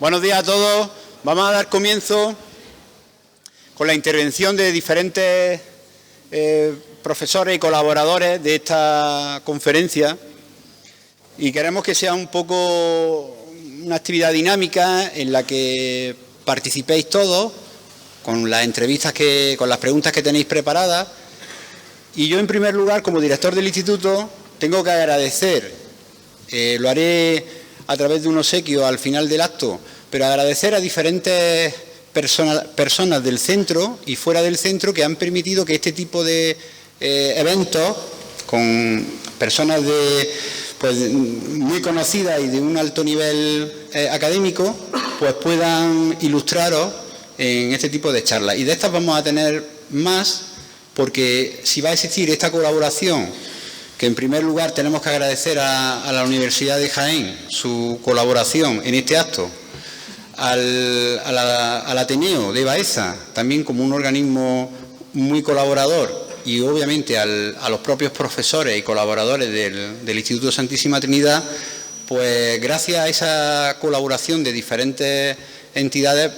Buenos días a todos. Vamos a dar comienzo con la intervención de diferentes profesores y colaboradores de esta conferencia y queremos que sea un poco una actividad dinámica en la que participéis todos con las entrevistas, con las preguntas que tenéis preparadas. Y yo, en primer lugar, como director del instituto, tengo que agradecer, lo haré a través de un obsequio al final del acto, pero agradecer a diferentes personas del centro y fuera del centro que han permitido que este tipo de eventos con personas muy conocidas y de un alto nivel académico, pues puedan ilustraros en este tipo de charlas. Y de estas vamos a tener más, porque si va a existir esta colaboración, que en primer lugar tenemos que agradecer a la Universidad de Jaén su colaboración en este acto, al Ateneo de Baeza, también como un organismo muy colaborador, y obviamente a los propios profesores y colaboradores del Instituto Santísima Trinidad, pues gracias a esa colaboración de diferentes entidades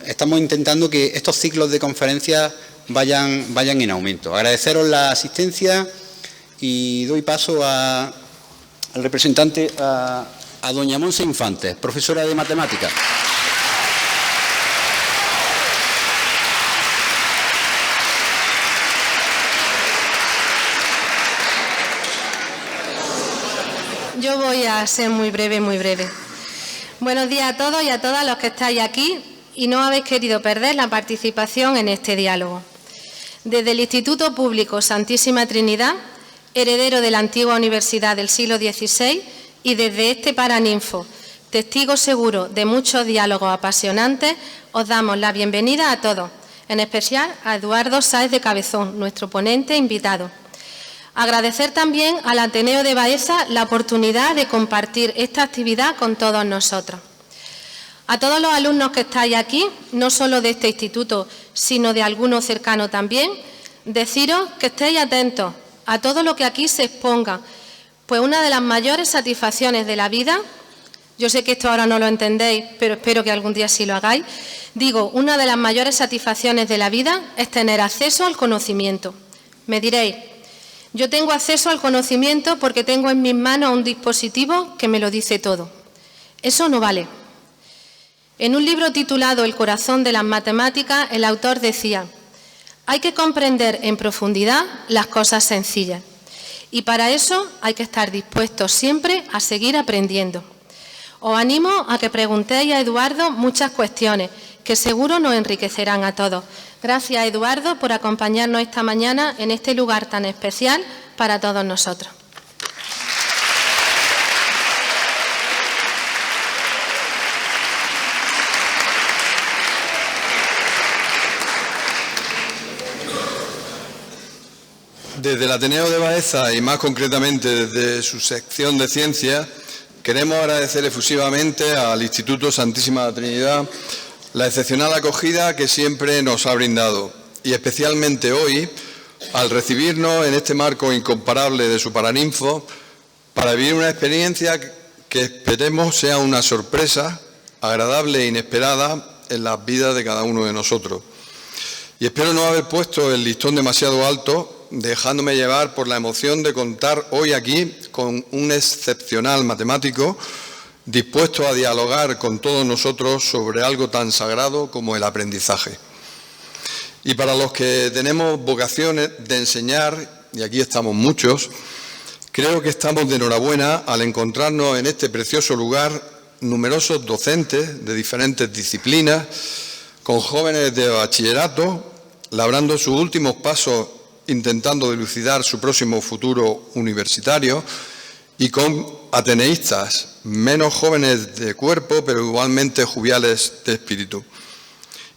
estamos intentando que estos ciclos de conferencias vayan en aumento. Agradeceros la asistencia y doy paso al representante, a doña Monse Infantes, profesora de matemáticas. Yo voy a ser muy breve, muy breve. Buenos días a todos y a todas los que estáis aquí y no habéis querido perder la participación en este diálogo. Desde el Instituto Público Santísima Trinidad, heredero de la antigua universidad del siglo XVI, y desde este Paraninfo, testigo seguro de muchos diálogos apasionantes, os damos la bienvenida a todos, en especial a Eduardo Sáez de Cabezón, nuestro ponente invitado. Agradecer también al Ateneo de Baeza la oportunidad de compartir esta actividad con todos nosotros. A todos los alumnos que estáis aquí, no solo de este instituto, sino de alguno cercano también, deciros que estéis atentos a todo lo que aquí se exponga, pues una de las mayores satisfacciones de la vida, yo sé que esto ahora no lo entendéis, pero espero que algún día sí lo hagáis, digo, una de las mayores satisfacciones de la vida es tener acceso al conocimiento. Me diréis, yo tengo acceso al conocimiento porque tengo en mis manos un dispositivo que me lo dice todo. Eso no vale. En un libro titulado El corazón de las matemáticas, el autor decía: hay que comprender en profundidad las cosas sencillas y para eso hay que estar dispuestos siempre a seguir aprendiendo. Os animo a que preguntéis a Eduardo muchas cuestiones que seguro nos enriquecerán a todos. Gracias, Eduardo, por acompañarnos esta mañana en este lugar tan especial para todos nosotros. Desde el Ateneo de Baeza y más concretamente desde su sección de Ciencias, queremos agradecer efusivamente al Instituto Santísima Trinidad la excepcional acogida que siempre nos ha brindado y especialmente hoy al recibirnos en este marco incomparable de su Paraninfo para vivir una experiencia que esperemos sea una sorpresa agradable e inesperada en las vidas de cada uno de nosotros. Y espero no haber puesto el listón demasiado alto, dejándome llevar por la emoción de contar hoy aquí con un excepcional matemático dispuesto a dialogar con todos nosotros sobre algo tan sagrado como el aprendizaje. Y para los que tenemos vocaciones de enseñar, y aquí estamos muchos, creo que estamos de enhorabuena al encontrarnos en este precioso lugar numerosos docentes de diferentes disciplinas, con jóvenes de bachillerato, labrando sus últimos pasos intentando dilucidar su próximo futuro universitario, y con ateneístas, menos jóvenes de cuerpo, pero igualmente joviales de espíritu.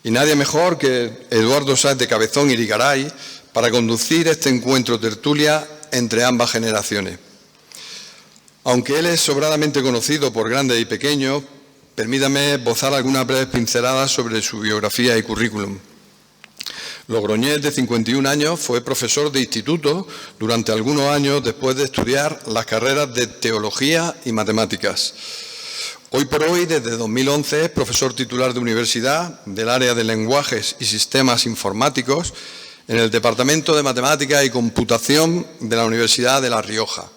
Y nadie mejor que Eduardo Sáez de Cabezón Irigaray para conducir este encuentro tertulia entre ambas generaciones. Aunque él es sobradamente conocido por grandes y pequeños, permítame esbozar algunas breves pinceladas sobre su biografía y currículum. Logroñés, de 51 años, fue profesor de instituto durante algunos años después de estudiar las carreras de Teología y Matemáticas. Hoy por hoy, desde 2011, es profesor titular de universidad del área de lenguajes y sistemas informáticos en el Departamento de Matemática y Computación de la Universidad de La Rioja.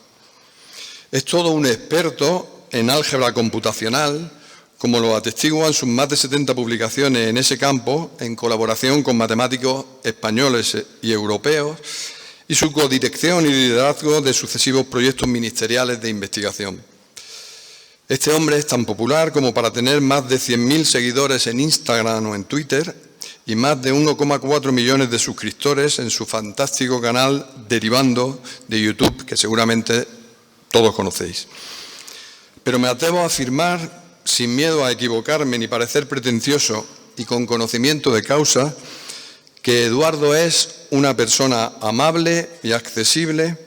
Es todo un experto en álgebra computacional, como lo atestiguan sus más de 70 publicaciones en ese campo, en colaboración con matemáticos españoles y europeos, y su codirección y liderazgo de sucesivos proyectos ministeriales de investigación. Este hombre es tan popular como para tener más de 100.000 seguidores en Instagram o en Twitter y más de 1,4 millones de suscriptores en su fantástico canal Derivando de YouTube, que seguramente todos conocéis. Pero me atrevo a afirmar, sin miedo a equivocarme ni parecer pretencioso y con conocimiento de causa, que Eduardo es una persona amable y accesible,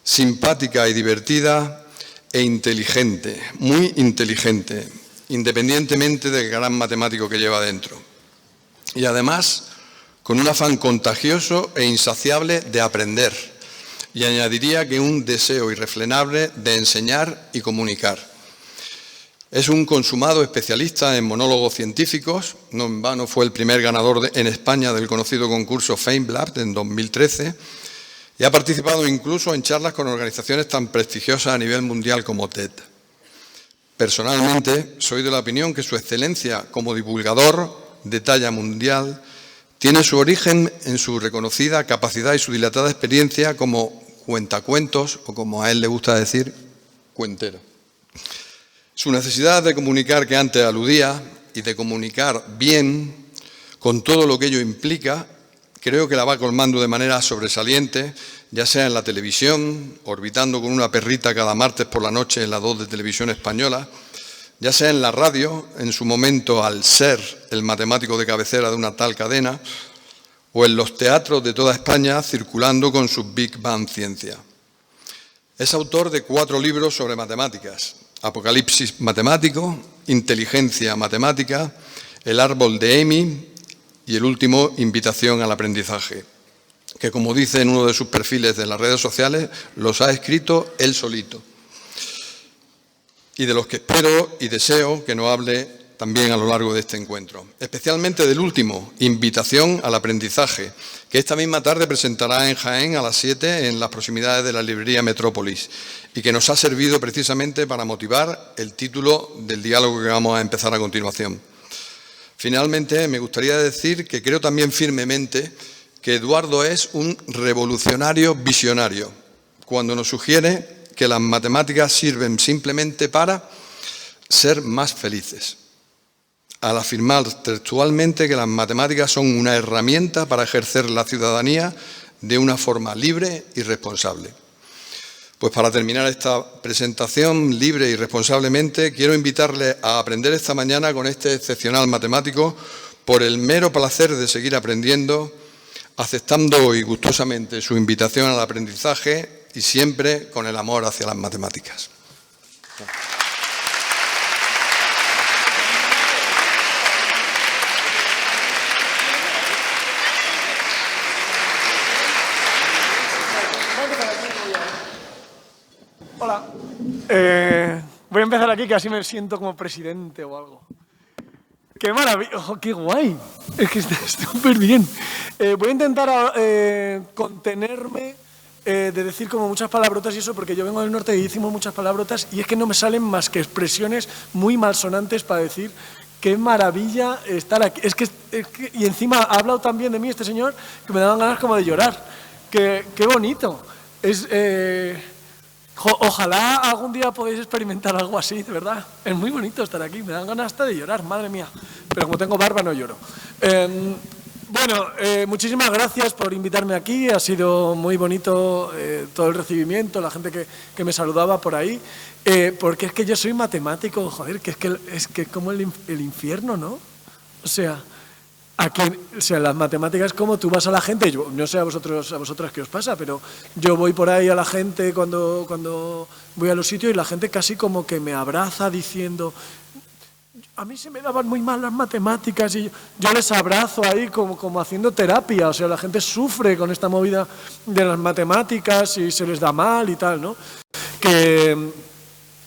simpática y divertida e inteligente, muy inteligente, independientemente del gran matemático que lleva dentro. Y además, con un afán contagioso e insaciable de aprender. Y añadiría que un deseo irrefrenable de enseñar y comunicar. Es un consumado especialista en monólogos científicos, no en vano fue el primer ganador en España del conocido concurso FameLab en 2013 y ha participado incluso en charlas con organizaciones tan prestigiosas a nivel mundial como TED. Personalmente, soy de la opinión que su excelencia como divulgador de talla mundial tiene su origen en su reconocida capacidad y su dilatada experiencia como cuentacuentos, o como a él le gusta decir, cuentero. Su necesidad de comunicar que antes aludía y de comunicar bien, con todo lo que ello implica, creo que la va colmando de manera sobresaliente, ya sea en la televisión, orbitando con una perrita cada martes por la noche en la 2 de Televisión Española, ya sea en la radio, en su momento al ser el matemático de cabecera de una tal cadena, o en los teatros de toda España circulando con su Big Bang Ciencia. Es autor de 4 libros sobre matemáticas: Apocalipsis matemático, Inteligencia matemática, El árbol de Amy y el último, Invitación al aprendizaje, que, como dice en uno de sus perfiles de las redes sociales, los ha escrito él solito. Y de los que espero y deseo que nos hable también a lo largo de este encuentro. Especialmente del último, Invitación al aprendizaje, que esta misma tarde presentará en Jaén a las 7 en las proximidades de la librería Metrópolis y que nos ha servido precisamente para motivar el título del diálogo que vamos a empezar a continuación. Finalmente, me gustaría decir que creo también firmemente que Eduardo es un revolucionario visionario, cuando nos sugiere que las matemáticas sirven simplemente para ser más felices, al afirmar textualmente que las matemáticas son una herramienta para ejercer la ciudadanía de una forma libre y responsable. Pues para terminar esta presentación libre y responsablemente, quiero invitarle a aprender esta mañana con este excepcional matemático por el mero placer de seguir aprendiendo, aceptando hoy gustosamente su invitación al aprendizaje y siempre con el amor hacia las matemáticas. Hola. Voy a empezar aquí, que así me siento como presidente o algo. ¡Qué maravilla! ¡Oh, qué guay! Es que está súper bien. Voy a intentar contenerme de decir como muchas palabrotas y eso, porque yo vengo del norte y decimos muchas palabrotas y es que no me salen más que expresiones muy malsonantes para decir qué maravilla estar aquí. Y encima ha hablado tan bien de mí este señor que me daban ganas como de llorar. ¡Qué bonito! Ojalá algún día podáis experimentar algo así, de verdad. Es muy bonito estar aquí, me dan ganas hasta de llorar, madre mía. Pero como tengo barba no lloro. Muchísimas gracias por invitarme aquí. Ha sido muy bonito todo el recibimiento, la gente que me saludaba por ahí. Porque es que yo soy matemático, joder, que es que como el infierno, ¿no? O sea, las matemáticas, como tú vas a la gente, yo no sé a vosotras qué os pasa, pero yo voy por ahí a la gente cuando voy a los sitios y la gente casi como que me abraza diciendo, a mí se me daban muy mal las matemáticas y yo les abrazo ahí como haciendo terapia, o sea, la gente sufre con esta movida de las matemáticas y se les da mal y tal, ¿no?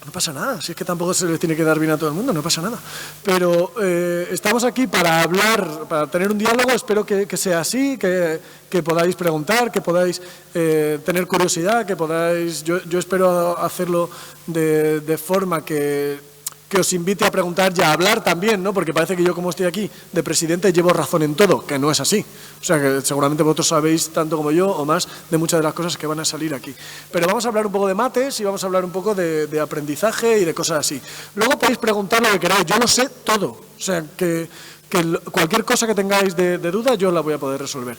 No pasa nada, si es que tampoco se les tiene que dar bien a todo el mundo, no pasa nada. Pero estamos aquí para hablar, para tener un diálogo, espero que sea así, que podáis preguntar, que podáis tener curiosidad, que podáis... Yo espero hacerlo de forma que os invite a preguntar y a hablar también, ¿no? Porque parece que yo, como estoy aquí de presidente, llevo razón en todo, que no es así. O sea, que seguramente vosotros sabéis, tanto como yo, o más, de muchas de las cosas que van a salir aquí. Pero vamos a hablar un poco de mates y vamos a hablar un poco de aprendizaje y de cosas así. Luego podéis preguntar lo que queráis, yo lo sé todo. O sea, que cualquier cosa que tengáis de duda, yo la voy a poder resolver.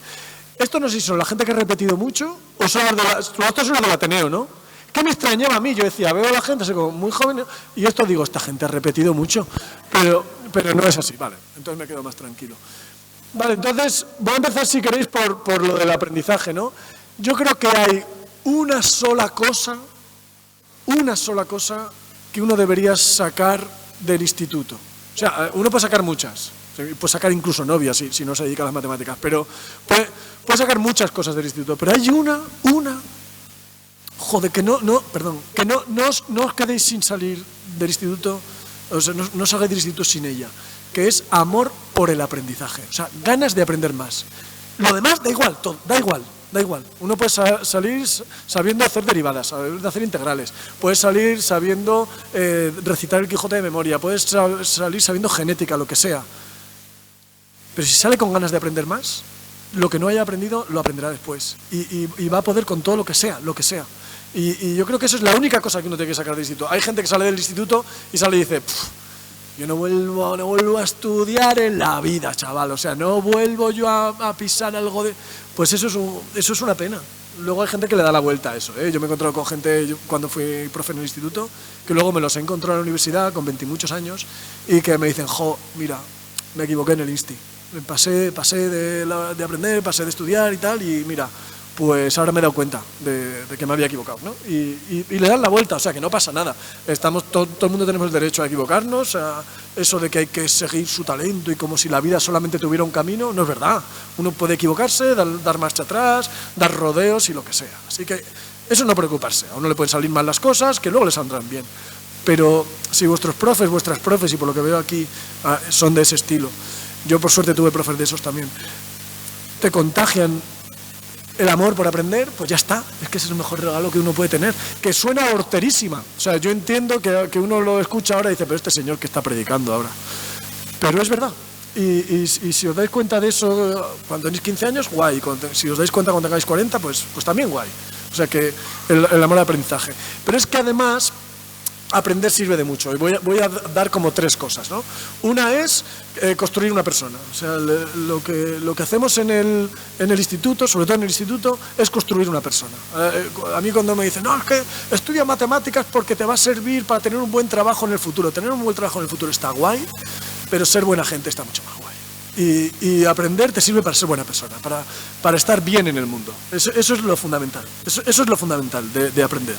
Esto no sé si son la gente que ha repetido mucho o son los del Ateneo, ¿no? ¿Qué me extrañaba a mí? Yo decía, veo a la gente así como muy joven y esto digo, esta gente ha repetido mucho, pero no es así, vale, entonces me quedo más tranquilo. Vale, entonces voy a empezar, si queréis, por lo del aprendizaje, ¿no? Yo creo que hay una sola cosa que uno debería sacar del instituto. O sea, uno puede sacar muchas, puede sacar incluso novias si no se dedica a las matemáticas, pero puede sacar muchas cosas del instituto, pero hay una... Joder, que no os quedéis sin salir del instituto, o sea, no salgáis del instituto sin ella, que es amor por el aprendizaje, o sea, ganas de aprender más. Lo demás da igual, todo, da igual. Uno puede salir sabiendo hacer derivadas, sabiendo hacer integrales, puedes salir sabiendo recitar el Quijote de memoria, puedes salir sabiendo genética, lo que sea. Pero si sale con ganas de aprender más, lo que no haya aprendido lo aprenderá después y va a poder con todo lo que sea. Y yo creo que eso es la única cosa que uno tiene que sacar del instituto. Hay gente que sale del instituto y sale y dice, yo no vuelvo a estudiar en la vida, chaval, o sea, no vuelvo yo a pisar algo de... Pues eso es una pena. Luego hay gente que le da la vuelta a eso, ¿eh? Yo me he encontrado con gente, cuando fui profe en el instituto, que luego me los he encontrado en la universidad con 20 y muchos años y que me dicen, mira, me equivoqué en el insti. Pasé de aprender, pasé de estudiar y tal, y mira, pues ahora me he dado cuenta de que me había equivocado, ¿no? Y le dan la vuelta, o sea, que no pasa nada. Todo el mundo tenemos el derecho a equivocarnos, a eso de que hay que seguir su talento y como si la vida solamente tuviera un camino, no es verdad. Uno puede equivocarse, dar marcha atrás, dar rodeos y lo que sea. Así que eso no preocuparse. A uno le pueden salir mal las cosas, que luego le saldrán bien. Pero si vuestras profes, y por lo que veo aquí, son de ese estilo, yo por suerte tuve profes de esos también, te contagian el amor por aprender, pues ya está. Es que ese es el mejor regalo que uno puede tener. Que suena horterísima. O sea, yo entiendo que uno lo escucha ahora y dice, pero este señor que está predicando ahora. Pero es verdad. Y si os dais cuenta de eso cuando tenéis 15 años, guay. Si os dais cuenta cuando tengáis 40, pues también guay. O sea que el amor al aprendizaje. Pero es que además... aprender sirve de mucho y voy a dar como 3 cosas, ¿no? Una es construir una persona. O sea, lo que hacemos en el instituto, sobre todo en el instituto, es construir una persona. A mí cuando me dicen, no, es que estudia matemáticas porque te va a servir para tener un buen trabajo en el futuro. Tener un buen trabajo en el futuro está guay, pero ser buena gente está mucho más guay. Y aprender te sirve para ser buena persona, para estar bien en el mundo. Eso es lo fundamental. Eso es lo fundamental de aprender.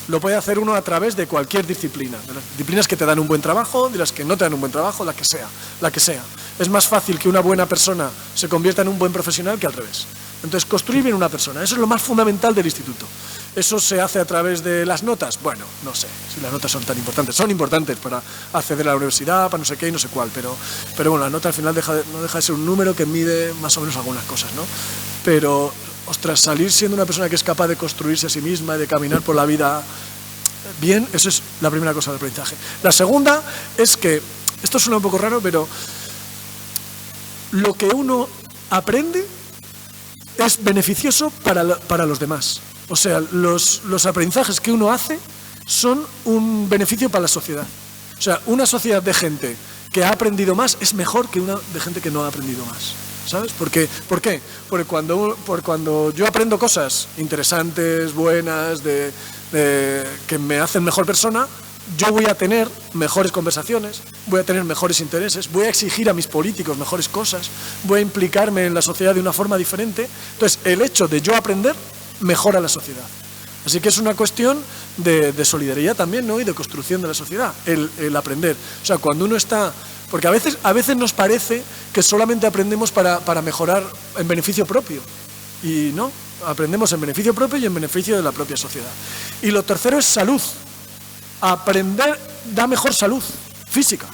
Lo puede hacer uno a través de cualquier disciplina, de las disciplinas que te dan un buen trabajo, de las que no te dan un buen trabajo, la que sea. Es más fácil que una buena persona se convierta en un buen profesional que al revés. Entonces, construir bien una persona, eso es lo más fundamental del instituto. ¿Eso se hace a través de las notas? Bueno, no sé si las notas son tan importantes. Son importantes para acceder a la universidad, para no sé qué y no sé cuál, pero bueno, la nota al final no deja de ser un número que mide más o menos algunas cosas, ¿no? Pero, ostras, salir siendo una persona que es capaz de construirse a sí misma y de caminar por la vida bien, eso es la primera cosa del aprendizaje. La segunda es que, esto suena un poco raro, pero lo que uno aprende es beneficioso para los demás. O sea, los aprendizajes que uno hace son un beneficio para la sociedad. O sea, una sociedad de gente que ha aprendido más es mejor que una de gente que no ha aprendido más. ¿Sabes? ¿Por qué? Porque cuando yo aprendo cosas interesantes, buenas, que me hacen mejor persona, yo voy a tener mejores conversaciones, voy a tener mejores intereses, voy a exigir a mis políticos mejores cosas, voy a implicarme en la sociedad de una forma diferente. Entonces, el hecho de yo aprender mejora la sociedad. Así que es una cuestión de solidaridad también, ¿no? Y de construcción de la sociedad, el aprender. O sea, cuando uno está... Porque a veces nos parece que solamente aprendemos para mejorar en beneficio propio. Y no, aprendemos en beneficio propio y en beneficio de la propia sociedad. Y lo tercero es salud. aprender da mejor salud física.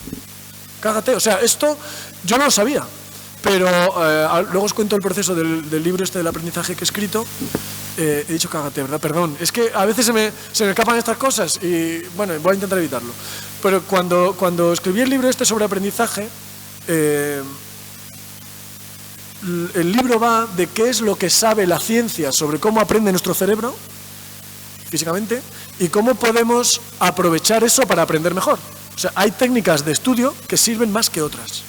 Cágate, o sea, esto yo no lo sabía, pero luego os cuento el proceso del libro este del aprendizaje que he escrito. He dicho cágate, ¿verdad? Perdón, es que a veces se me escapan estas cosas y, bueno, voy a intentar evitarlo. Pero cuando escribí el libro este sobre aprendizaje, el libro va de qué es lo que sabe la ciencia sobre cómo aprende nuestro cerebro físicamente y cómo podemos aprovechar eso para aprender mejor. O sea, hay técnicas de estudio que sirven más que otras.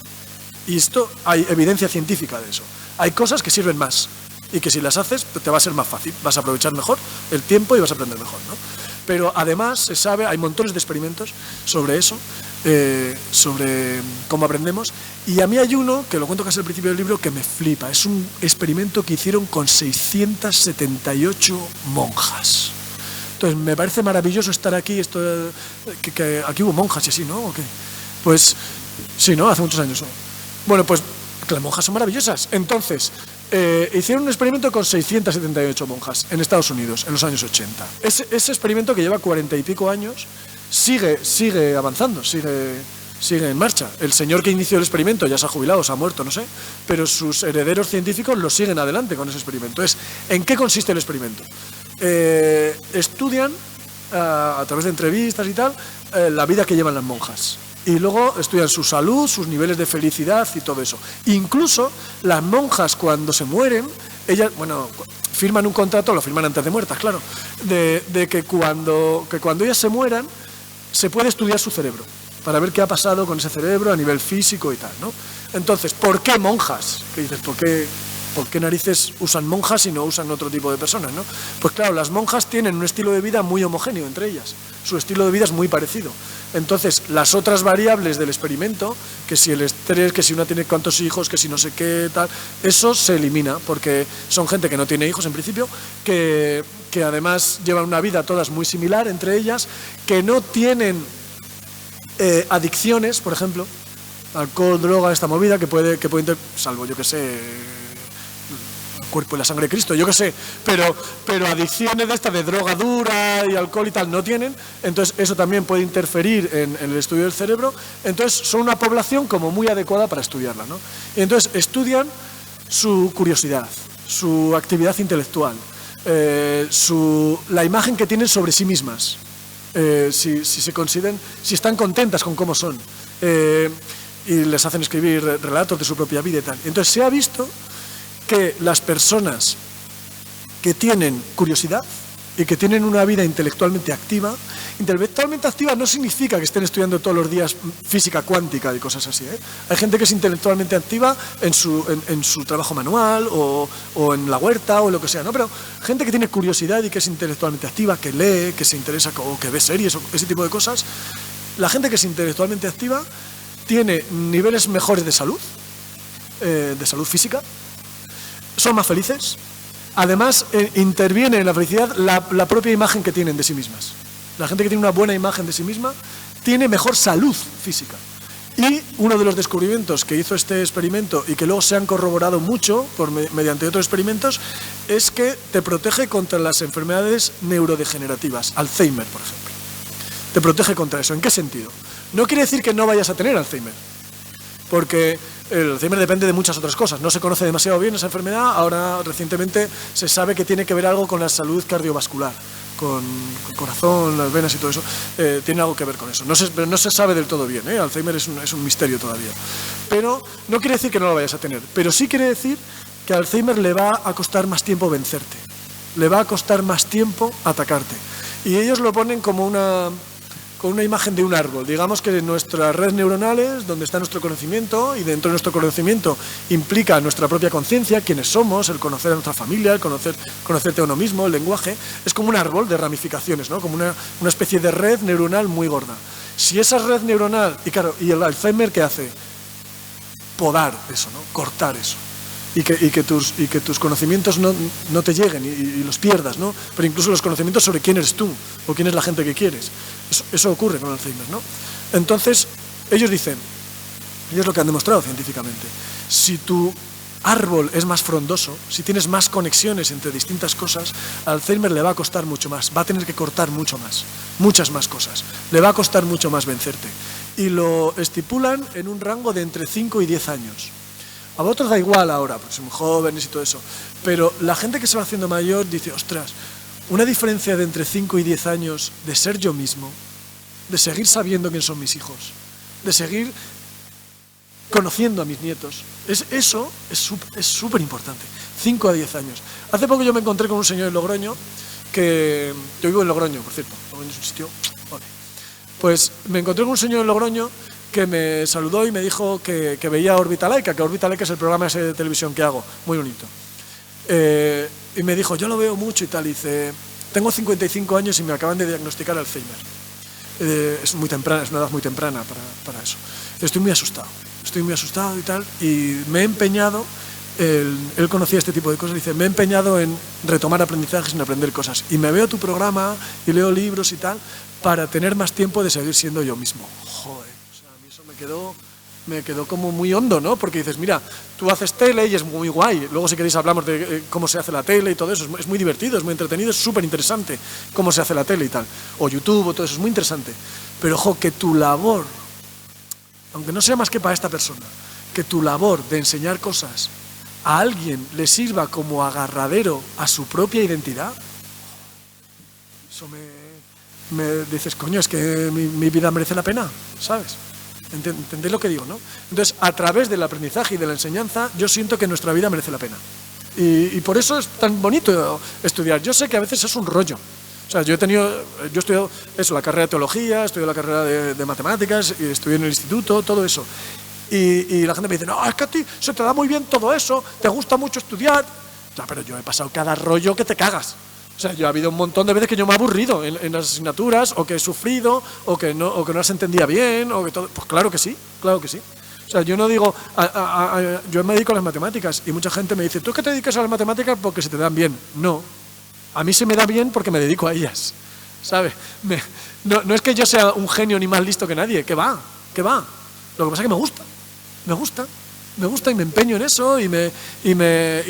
Y esto, hay evidencia científica de eso. Hay cosas que sirven más y que si las haces te va a ser más fácil, vas a aprovechar mejor el tiempo y vas a aprender mejor, ¿no? Pero además se sabe, hay montones de experimentos sobre eso, sobre cómo aprendemos. Y a mí hay uno, que lo cuento casi al principio del libro, que me flipa. Es un experimento que hicieron con 678 monjas. Entonces, me parece maravilloso estar aquí, que aquí hubo monjas y así, ¿no? ¿O qué? Pues, sí, ¿no? Hace muchos años. Bueno, pues, que las monjas son maravillosas. Entonces, hicieron un experimento con 678 monjas en Estados Unidos, en los años 80. Ese experimento, que lleva 40 y pico años, sigue avanzando, sigue en marcha. El señor que inició el experimento ya se ha jubilado, se ha muerto, no sé, pero sus herederos científicos lo siguen adelante con ese experimento. ¿En qué consiste el experimento? Estudian a través de entrevistas y tal la vida que llevan las monjas y luego estudian su salud, sus niveles de felicidad y todo eso. Incluso las monjas, cuando se mueren, ellas, bueno, firman un contrato, lo firman antes de muertas, claro, de que cuando ellas se mueran se puede estudiar su cerebro para ver qué ha pasado con ese cerebro a nivel físico y tal, ¿no? Entonces, ¿por qué monjas? ¿Qué dices? ¿Por qué narices usan monjas y no usan otro tipo de personas, ¿no? Pues claro, las monjas tienen un estilo de vida muy homogéneo entre ellas. Su estilo de vida es muy parecido. Entonces, las otras variables del experimento, que si el estrés, que si una tiene cuántos hijos, que si no sé qué, tal, eso se elimina, porque son gente que no tiene hijos en principio, que además llevan una vida todas muy similar entre ellas, que no tienen adicciones, por ejemplo, alcohol, droga, esta movida, que puede salvo, yo que sé, cuerpo y la sangre de Cristo, yo qué sé, pero adicciones de esta de droga dura y alcohol y tal no tienen, entonces eso también puede interferir en el estudio del cerebro. Entonces son una población como muy adecuada para estudiarla, ¿no? Y entonces estudian su curiosidad, su actividad intelectual, la imagen que tienen sobre sí mismas, si están contentas con cómo son, y les hacen escribir relatos de su propia vida y tal. Entonces se ha visto que las personas que tienen curiosidad y que tienen una vida intelectualmente activa no significa que estén estudiando todos los días física cuántica y cosas así, ¿eh? Hay gente que es intelectualmente activa en su trabajo manual o en la huerta o lo que sea, ¿no? Pero gente que tiene curiosidad y que es intelectualmente activa, que lee, que se interesa o que ve series o ese tipo de cosas, la gente que es intelectualmente activa tiene niveles mejores de salud física, son más felices. Además, interviene en la felicidad la propia imagen que tienen de sí mismas. La gente que tiene una buena imagen de sí misma tiene mejor salud física. Y uno de los descubrimientos que hizo este experimento y que luego se han corroborado mucho mediante otros experimentos es que te protege contra las enfermedades neurodegenerativas, Alzheimer, por ejemplo. Te protege contra eso. ¿En qué sentido? No quiere decir que no vayas a tener Alzheimer, porque el Alzheimer depende de muchas otras cosas. No se conoce demasiado bien esa enfermedad. Ahora, recientemente, se sabe que tiene que ver algo con la salud cardiovascular, con el corazón, las venas y todo eso. Tiene algo que ver con eso. Pero no se sabe del todo bien, ¿eh? Alzheimer es un misterio todavía. Pero no quiere decir que no lo vayas a tener. Pero sí quiere decir que a Alzheimer le va a costar más tiempo vencerte. Le va a costar más tiempo atacarte. Y ellos lo ponen como con una imagen de un árbol. Digamos que nuestras redes neuronales, donde está nuestro conocimiento, y dentro de nuestro conocimiento implica nuestra propia conciencia, quiénes somos, el conocer a nuestra familia, el conocerte a uno mismo, el lenguaje, es como un árbol de ramificaciones, ¿no? Como una especie de red neuronal muy gorda. Si esa red neuronal, y el Alzheimer, ¿qué hace? Podar eso, ¿no? Cortar eso. Y que tus conocimientos no te lleguen y los pierdas, ¿no? Pero incluso los conocimientos sobre quién eres tú o quién es la gente que quieres. Eso ocurre con Alzheimer, ¿no? Entonces, ellos dicen, y es lo que han demostrado científicamente, si tu árbol es más frondoso, si tienes más conexiones entre distintas cosas, al Alzheimer le va a costar mucho más, va a tener que cortar mucho más, muchas más cosas, le va a costar mucho más vencerte. Y lo estipulan en un rango de entre 5 y 10 años. A vosotros da igual ahora, porque son jóvenes y todo eso, pero la gente que se va haciendo mayor dice, ostras, una diferencia de entre 5 y 10 años de ser yo mismo, de seguir sabiendo quién son mis hijos, de seguir conociendo a mis nietos. Eso es súper importante. 5 a 10 años. Hace poco yo me encontré con un señor en Logroño, que yo vivo en Logroño, por cierto. Logroño es un sitio... Vale. Pues me encontré con un señor en Logroño que me saludó y me dijo que veía Órbita Laica, que Órbita Laica es el programa ese de televisión que hago, muy bonito. Y me dijo, yo lo veo mucho y tal, y dice, tengo 55 años y me acaban de diagnosticar Alzheimer. Es muy temprana, es una edad muy temprana para eso. Estoy muy asustado y tal, y me he empeñado, él conocía este tipo de cosas, dice, me he empeñado en retomar aprendizajes, en aprender cosas, y me veo tu programa y leo libros y tal, para tener más tiempo de seguir siendo yo mismo. Joder, o sea, a mí eso me quedó como muy hondo, ¿no? Porque dices, mira, tú haces tele y es muy guay, luego si queréis hablamos de cómo se hace la tele y todo eso, es muy divertido, es muy entretenido, es súper interesante cómo se hace la tele y tal, o YouTube o todo eso, es muy interesante, pero ojo, que tu labor, aunque no sea más que para esta persona, que tu labor de enseñar cosas a alguien le sirva como agarradero a su propia identidad, eso me dices, coño, es que mi vida merece la pena, ¿sabes? ¿Entendéis lo que digo, no? Entonces, a través del aprendizaje y de la enseñanza, yo siento que nuestra vida merece la pena. Y por eso es tan bonito estudiar. Yo sé que a veces es un rollo. O sea, yo he estudiado eso, la carrera de teología, he estudiado la carrera de matemáticas, y estudié en el instituto, todo eso. Y la gente me dice, no, es que a ti se te da muy bien todo eso, te gusta mucho estudiar. Ya, pero yo he pasado cada rollo que te cagas. O sea, yo ha habido un montón de veces que yo me he aburrido en las asignaturas, o que he sufrido, o que no las entendía bien, o que todo. Pues claro que sí, claro que sí. O sea, yo no digo, yo me dedico a las matemáticas, y mucha gente me dice, ¿tú es que te dedicas a las matemáticas porque se te dan bien? No, a mí se me da bien porque me dedico a ellas, ¿sabes? No es que yo sea un genio ni más listo que nadie, que va. Lo que pasa es que me gusta y me empeño en eso y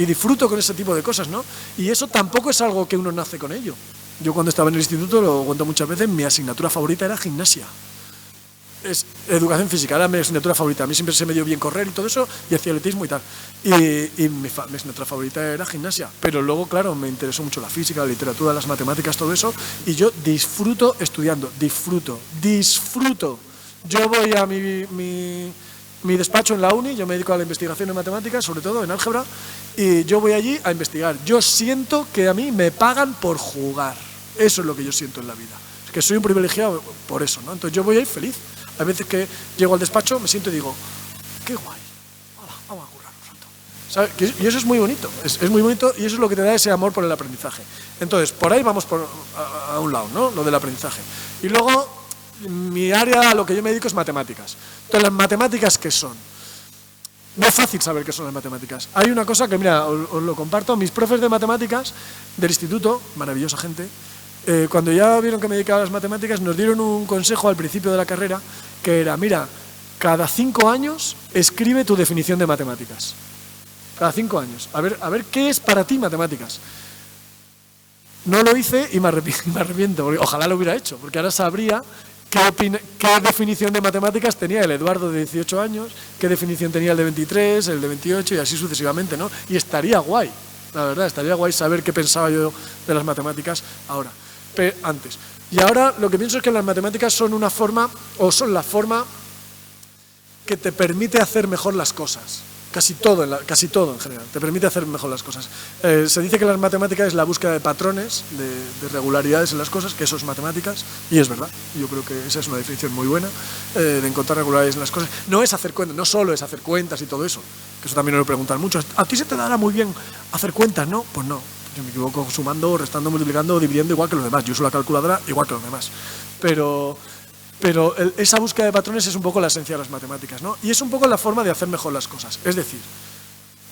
disfruto con ese tipo de cosas, ¿no? Y eso tampoco es algo que uno nace con ello. Yo cuando estaba en el instituto, lo cuento muchas veces, mi asignatura favorita era gimnasia. Es educación física, era mi asignatura favorita. A mí siempre se me dio bien correr y todo eso, y hacía atletismo y tal. Y mi asignatura favorita era gimnasia. Pero luego, claro, me interesó mucho la física, la literatura, las matemáticas, todo eso, y yo disfruto estudiando, disfruto. Yo voy a mi despacho en la uni, yo me dedico a la investigación en matemáticas, sobre todo en álgebra, y yo voy allí a investigar. Yo siento que a mí me pagan por jugar. Eso es lo que yo siento en la vida. Es que soy un privilegiado por eso, ¿no? Entonces yo voy ahí feliz. Hay veces que llego al despacho, me siento y digo, qué guay, vamos a currar un rato, ¿sabes? Y eso es muy bonito, es muy bonito, y eso es lo que te da ese amor por el aprendizaje. Entonces, por ahí vamos a un lado, ¿no? Lo del aprendizaje. Y luego, mi área, a lo que yo me dedico es matemáticas. Entonces, ¿las matemáticas qué son? No es fácil saber qué son las matemáticas. Hay una cosa que, mira, os lo comparto. Mis profes de matemáticas del instituto, maravillosa gente, cuando ya vieron que me dedicaba a las matemáticas, nos dieron un consejo al principio de la carrera, que era, mira, cada 5 años escribe tu definición de matemáticas. Cada 5 años. A ver qué es para ti matemáticas. No lo hice y me arrepiento, porque ojalá lo hubiera hecho, porque ahora sabría qué definición de matemáticas tenía el Eduardo de 18 años, qué definición tenía el de 23, el de 28 y así sucesivamente, ¿no? Y estaría guay, la verdad, estaría guay saber qué pensaba yo de las matemáticas ahora, antes. Y ahora lo que pienso es que las matemáticas son una forma, o son la forma que te permite hacer mejor las cosas. Casi todo en general, te permite hacer mejor las cosas. Se dice que las matemáticas es la búsqueda de patrones, de regularidades en las cosas, que eso es matemáticas, y es verdad. Yo creo que esa es una definición muy buena, de encontrar regularidades en las cosas. No es hacer cuentas, no solo es hacer cuentas y todo eso, que eso también me lo preguntan mucho. ¿A ti se te dará muy bien hacer cuentas? No, pues no. Yo me equivoco sumando, restando, multiplicando, dividiendo igual que los demás. Yo uso la calculadora igual que los demás. Pero esa búsqueda de patrones es un poco la esencia de las matemáticas, ¿no? Y es un poco la forma de hacer mejor las cosas. Es decir,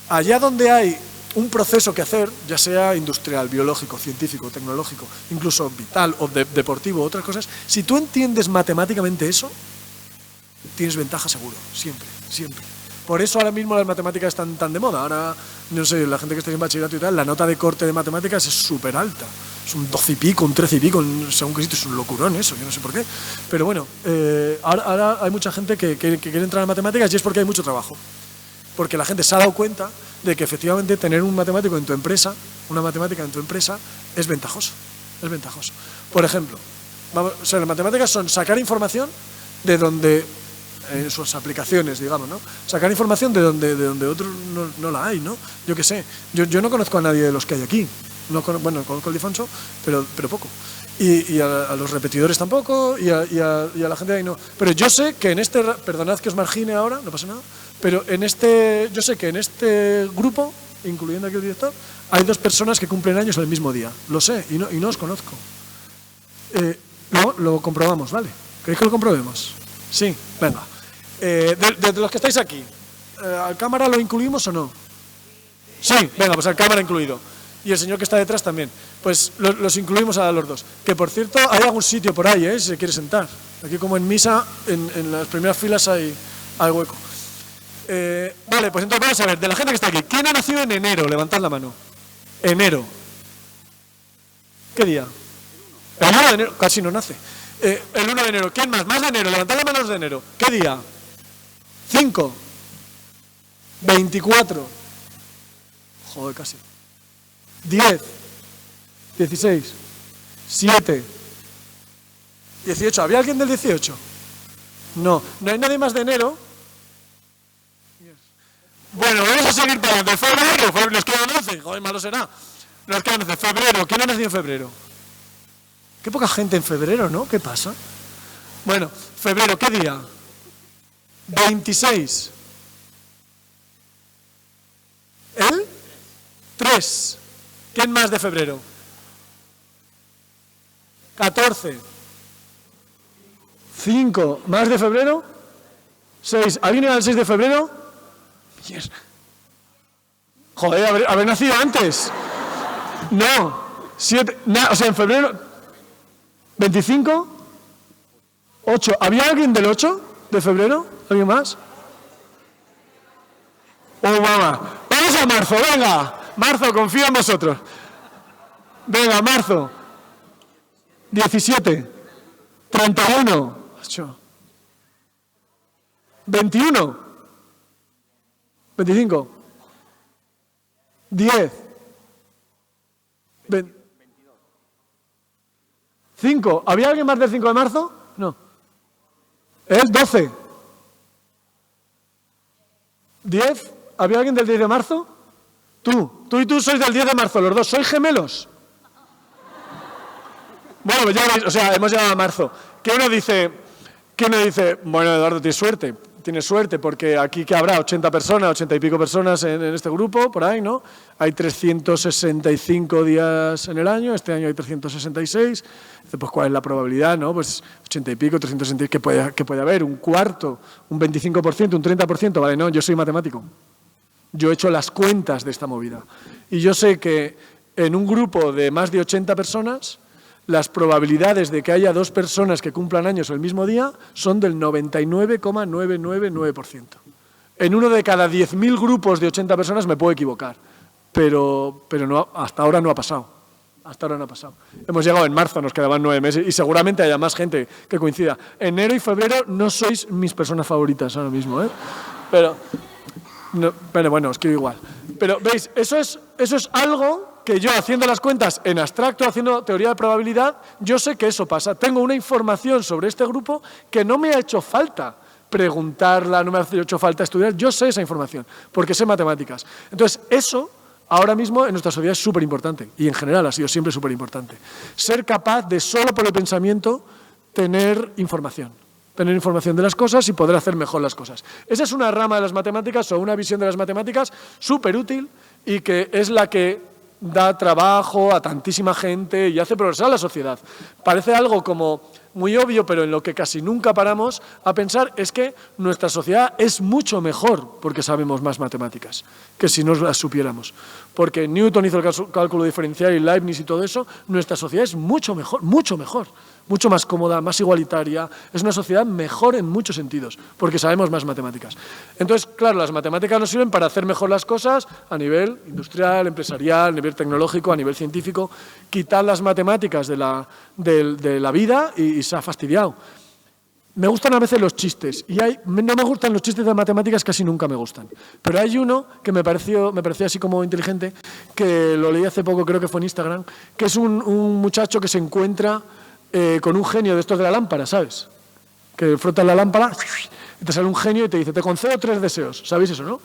allá donde hay un proceso que hacer, ya sea industrial, biológico, científico, tecnológico, incluso vital o deportivo, otras cosas, si tú entiendes matemáticamente eso, tienes ventaja seguro, siempre. Por eso ahora mismo las matemáticas están tan de moda. Ahora, no sé, la gente que está en bachillerato y tal, la nota de corte de matemáticas es súper alta. Es un 12 y pico, un 13 y pico, según qué sitio, es un locurón eso, yo no sé por qué. Pero bueno, ahora hay mucha gente que quiere entrar en matemáticas y es porque hay mucho trabajo. Porque la gente se ha dado cuenta de que efectivamente tener un matemático en tu empresa, una matemática en tu empresa, es ventajoso. Es ventajoso. Por ejemplo, las matemáticas son sacar información de donde, en sus aplicaciones, digamos, ¿no? Sacar información de donde otros no la hay, ¿no? Yo qué sé, yo no conozco a nadie de los que hay aquí. Bueno, conozco al Difonso, pero poco. Y a los repetidores tampoco, y a la gente de ahí no. Pero yo sé que en perdonad que os margine ahora, no pasa nada, pero yo sé que en este grupo, incluyendo aquí el director, hay 2 personas que cumplen años el mismo día. Lo sé, y no os conozco. Lo comprobamos, ¿vale? ¿Queréis que lo comprobemos? Sí, venga. De los que estáis aquí, ¿al cámara lo incluimos o no? Sí, venga, pues al cámara incluido. Y el señor que está detrás también. Pues los incluimos a los 2. Que por cierto, hay algún sitio por ahí, si se quiere sentar. Aquí como en misa, en las primeras filas hay hueco. Vale, pues entonces vamos a ver, de la gente que está aquí, ¿quién ha nacido en enero? Levantad la mano. Enero. ¿Qué día? El 1 de enero, casi no nace. El 1 de enero, ¿quién más? Más de enero, levantad las manos de enero. ¿Qué día? 5. 24. Joder, casi. 10. 16. 7. 18. ¿Había alguien del 18? No hay nadie más de enero. Bueno, vamos a seguir para de febrero. Nos quedan 11. Joder, malo será. Nos quedan 11. Febrero. ¿Quién ha nacido en febrero? Qué poca gente en febrero, ¿no? ¿Qué pasa? Bueno, febrero, ¿qué día? 26. ¿El? 3. ¿Quién más de febrero? 14. 5. ¿Más de febrero? 6. ¿Alguien era el 6 de febrero? Yes. Joder, haber nacido antes. No. 7. O sea, en febrero. 25. 8. ¿Había alguien del 8 de febrero? ¿Alguien más? Oh, mamá. Vamos a marzo, venga. Marzo, confío en vosotros. Venga, marzo. 17. 31. 8. 21. 25. 10. 5. ¿Había alguien más del 5 de marzo? No. ¿El 12? 10. ¿Había alguien del 10 de marzo? Tú y tú sois del 10 de marzo, los dos. ¿Sois gemelos? Bueno, pues ya veis, o sea, hemos llegado a marzo. ¿Qué uno dice? Bueno, Eduardo, tienes suerte, porque aquí que habrá 80 personas, 80 y pico personas en este grupo, por ahí, ¿no? Hay 365 días en el año, este año hay 366. Pues, ¿cuál es la probabilidad, no? Pues 80 y pico, 366, que puede haber un cuarto, un 25%, un 30%, vale, no, yo soy matemático. Yo he hecho las cuentas de esta movida. Y yo sé que en un grupo de más de 80 personas, las probabilidades de que haya 2 personas que cumplan años el mismo día son del 99,999%. En uno de cada 10.000 grupos de 80 personas me puedo equivocar, pero no, hasta ahora no ha pasado. Hasta ahora no ha pasado. Hemos llegado en marzo, nos quedaban 9 meses y seguramente haya más gente que coincida. Enero y febrero no sois mis personas favoritas ahora mismo, ¿eh? Pero bueno, os quiero igual. Pero, ¿veis? Eso es algo que yo, haciendo las cuentas en abstracto, haciendo teoría de probabilidad, yo sé que eso pasa. Tengo una información sobre este grupo que no me ha hecho falta preguntarla, no me ha hecho falta estudiar. Yo sé esa información, porque sé matemáticas. Entonces, eso ahora mismo en nuestra sociedad es súper importante, y en general ha sido siempre súper importante. Ser capaz de, solo por el pensamiento, tener información de las cosas y poder hacer mejor las cosas. Esa es una rama de las matemáticas o una visión de las matemáticas súper útil y que es la que da trabajo a tantísima gente y hace progresar a la sociedad. Parece algo como muy obvio, pero en lo que casi nunca paramos a pensar es que nuestra sociedad es mucho mejor porque sabemos más matemáticas que si no las supiéramos. Porque Newton hizo el cálculo diferencial y Leibniz y todo eso, nuestra sociedad es mucho mejor, mucho más cómoda, más igualitaria, es una sociedad mejor en muchos sentidos, porque sabemos más matemáticas. Entonces, claro, las matemáticas nos sirven para hacer mejor las cosas a nivel industrial, empresarial, a nivel tecnológico, a nivel científico. Quitar las matemáticas de la vida y se ha fastidiado. Me gustan a veces los chistes, y no me gustan los chistes de matemáticas, casi nunca me gustan. Pero hay uno que me pareció así como inteligente, que lo leí hace poco, creo que fue en Instagram, que es un muchacho que se encuentra con un genio de estos de la lámpara, ¿sabes? Que frotas la lámpara y te sale un genio y te dice, te concedo 3 deseos. ¿Sabéis eso, no?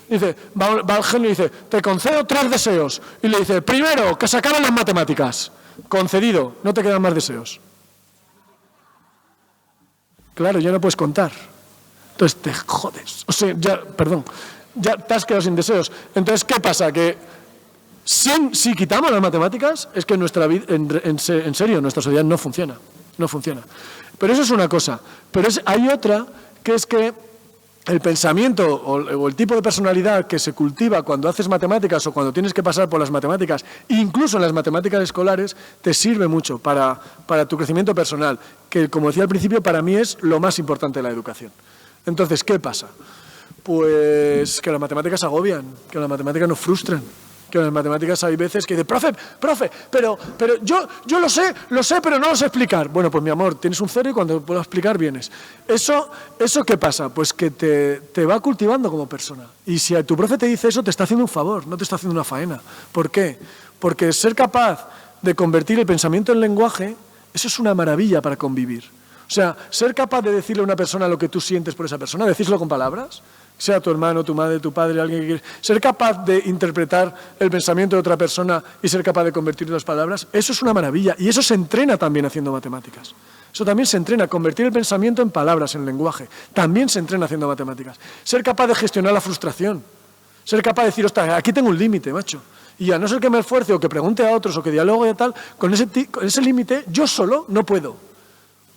Dice, va el genio y dice, te concedo 3 deseos. Y le dice, primero, que se acaben las matemáticas. Concedido, no te quedan más deseos. Claro, ya no puedes contar. Entonces te jodes. O sea, ya te has quedado sin deseos. Entonces, ¿qué pasa? Que si quitamos las matemáticas, es que nuestra vida, en serio, nuestra sociedad no funciona. No funciona. Pero eso es una cosa. Pero hay otra, que es que el pensamiento o el tipo de personalidad que se cultiva cuando haces matemáticas o cuando tienes que pasar por las matemáticas, incluso en las matemáticas escolares, te sirve mucho para tu crecimiento personal, que, como decía al principio, para mí es lo más importante de la educación. Entonces, ¿qué pasa? Pues que las matemáticas agobian, que las matemáticas nos frustran. Que en las matemáticas hay veces que dice, profe, pero yo lo sé, pero no lo sé explicar. Bueno, pues mi amor, tienes un 0 y cuando puedo explicar vienes. ¿Eso qué pasa? Pues que te va cultivando como persona. Y si tu profe te dice eso, te está haciendo un favor, no te está haciendo una faena. ¿Por qué? Porque ser capaz de convertir el pensamiento en lenguaje, eso es una maravilla para convivir. O sea, ser capaz de decirle a una persona lo que tú sientes por esa persona, decírselo con palabras, sea tu hermano, tu madre, tu padre, alguien que quieres, ser capaz de interpretar el pensamiento de otra persona y ser capaz de convertirlo en las palabras, eso es una maravilla. Y eso se entrena también haciendo matemáticas. Eso también se entrena, convertir el pensamiento en palabras, en lenguaje. También se entrena haciendo matemáticas. Ser capaz de gestionar la frustración. Ser capaz de decir, ostras, aquí tengo un límite, macho. Y a no ser que me esfuerce o que pregunte a otros o que dialogue y tal, con ese límite yo solo no puedo.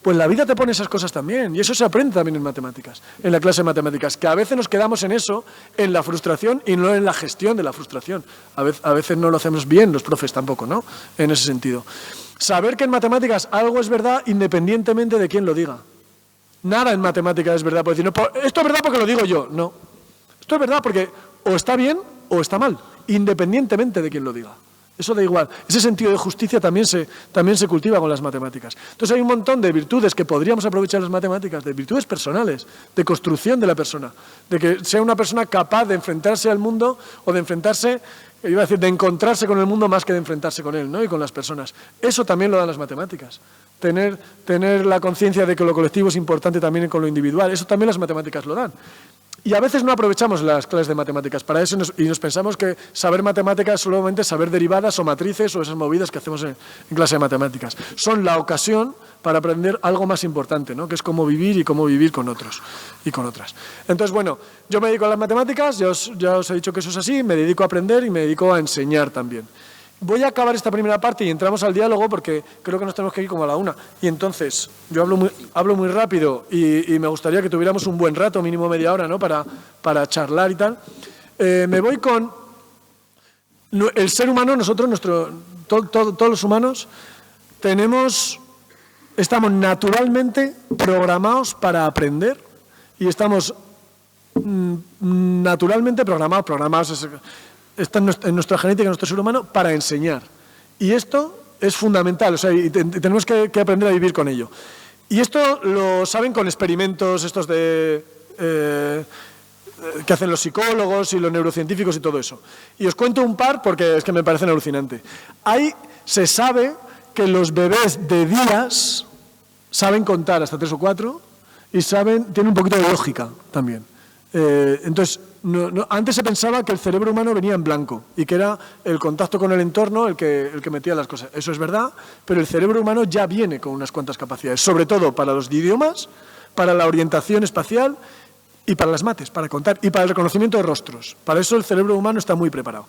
Pues la vida te pone esas cosas también, y eso se aprende también en matemáticas, en la clase de matemáticas, que a veces nos quedamos en eso, en la frustración y no en la gestión de la frustración. A veces no lo hacemos bien, los profes tampoco, ¿no? En ese sentido. Saber que en matemáticas algo es verdad independientemente de quién lo diga. Nada en matemáticas es verdad, por decir, no, esto es verdad porque lo digo yo, no. Esto es verdad porque o está bien o está mal, independientemente de quién lo diga. Eso da igual. Ese sentido de justicia también se cultiva con las matemáticas. Entonces hay un montón de virtudes que podríamos aprovechar en las matemáticas, de virtudes personales, de construcción de la persona, de que sea una persona capaz de enfrentarse al mundo o de de encontrarse con el mundo más que de enfrentarse con él, ¿no? Y con las personas. Eso también lo dan las matemáticas. Tener la conciencia de que lo colectivo es importante también con lo individual. Eso también las matemáticas lo dan. Y a veces no aprovechamos las clases de matemáticas para eso y nos pensamos que saber matemáticas es solamente saber derivadas o matrices o esas movidas que hacemos en clase de matemáticas. Son la ocasión para aprender algo más importante, ¿no? Que es cómo vivir y cómo vivir con otros y con otras. Entonces, bueno, yo me dedico a las matemáticas, ya os he dicho que eso es así, me dedico a aprender y me dedico a enseñar también. Voy a acabar esta primera parte y entramos al diálogo porque creo que nos tenemos que ir como a la 1. Y entonces, yo hablo muy rápido y me gustaría que tuviéramos un buen rato, mínimo media hora, ¿no? Para charlar y tal. Me voy con el ser humano, nosotros, todos los humanos, estamos naturalmente programados para aprender y estamos naturalmente programados está en nuestra genética, en nuestro ser humano, para enseñar. Y esto es fundamental, o sea, y tenemos que aprender a vivir con ello. Y esto lo saben con experimentos estos que hacen los psicólogos y los neurocientíficos y todo eso. Y os cuento un par porque es que me parecen alucinantes. Se sabe que los bebés de días saben contar hasta 3 o 4 y tienen un poquito de lógica también. Entonces, antes se pensaba que el cerebro humano venía en blanco y que era el contacto con el entorno el que metía las cosas. Eso es verdad, pero el cerebro humano ya viene con unas cuantas capacidades, sobre todo para los idiomas, para la orientación espacial y para las mates, para contar, y para el reconocimiento de rostros. Para eso el cerebro humano está muy preparado.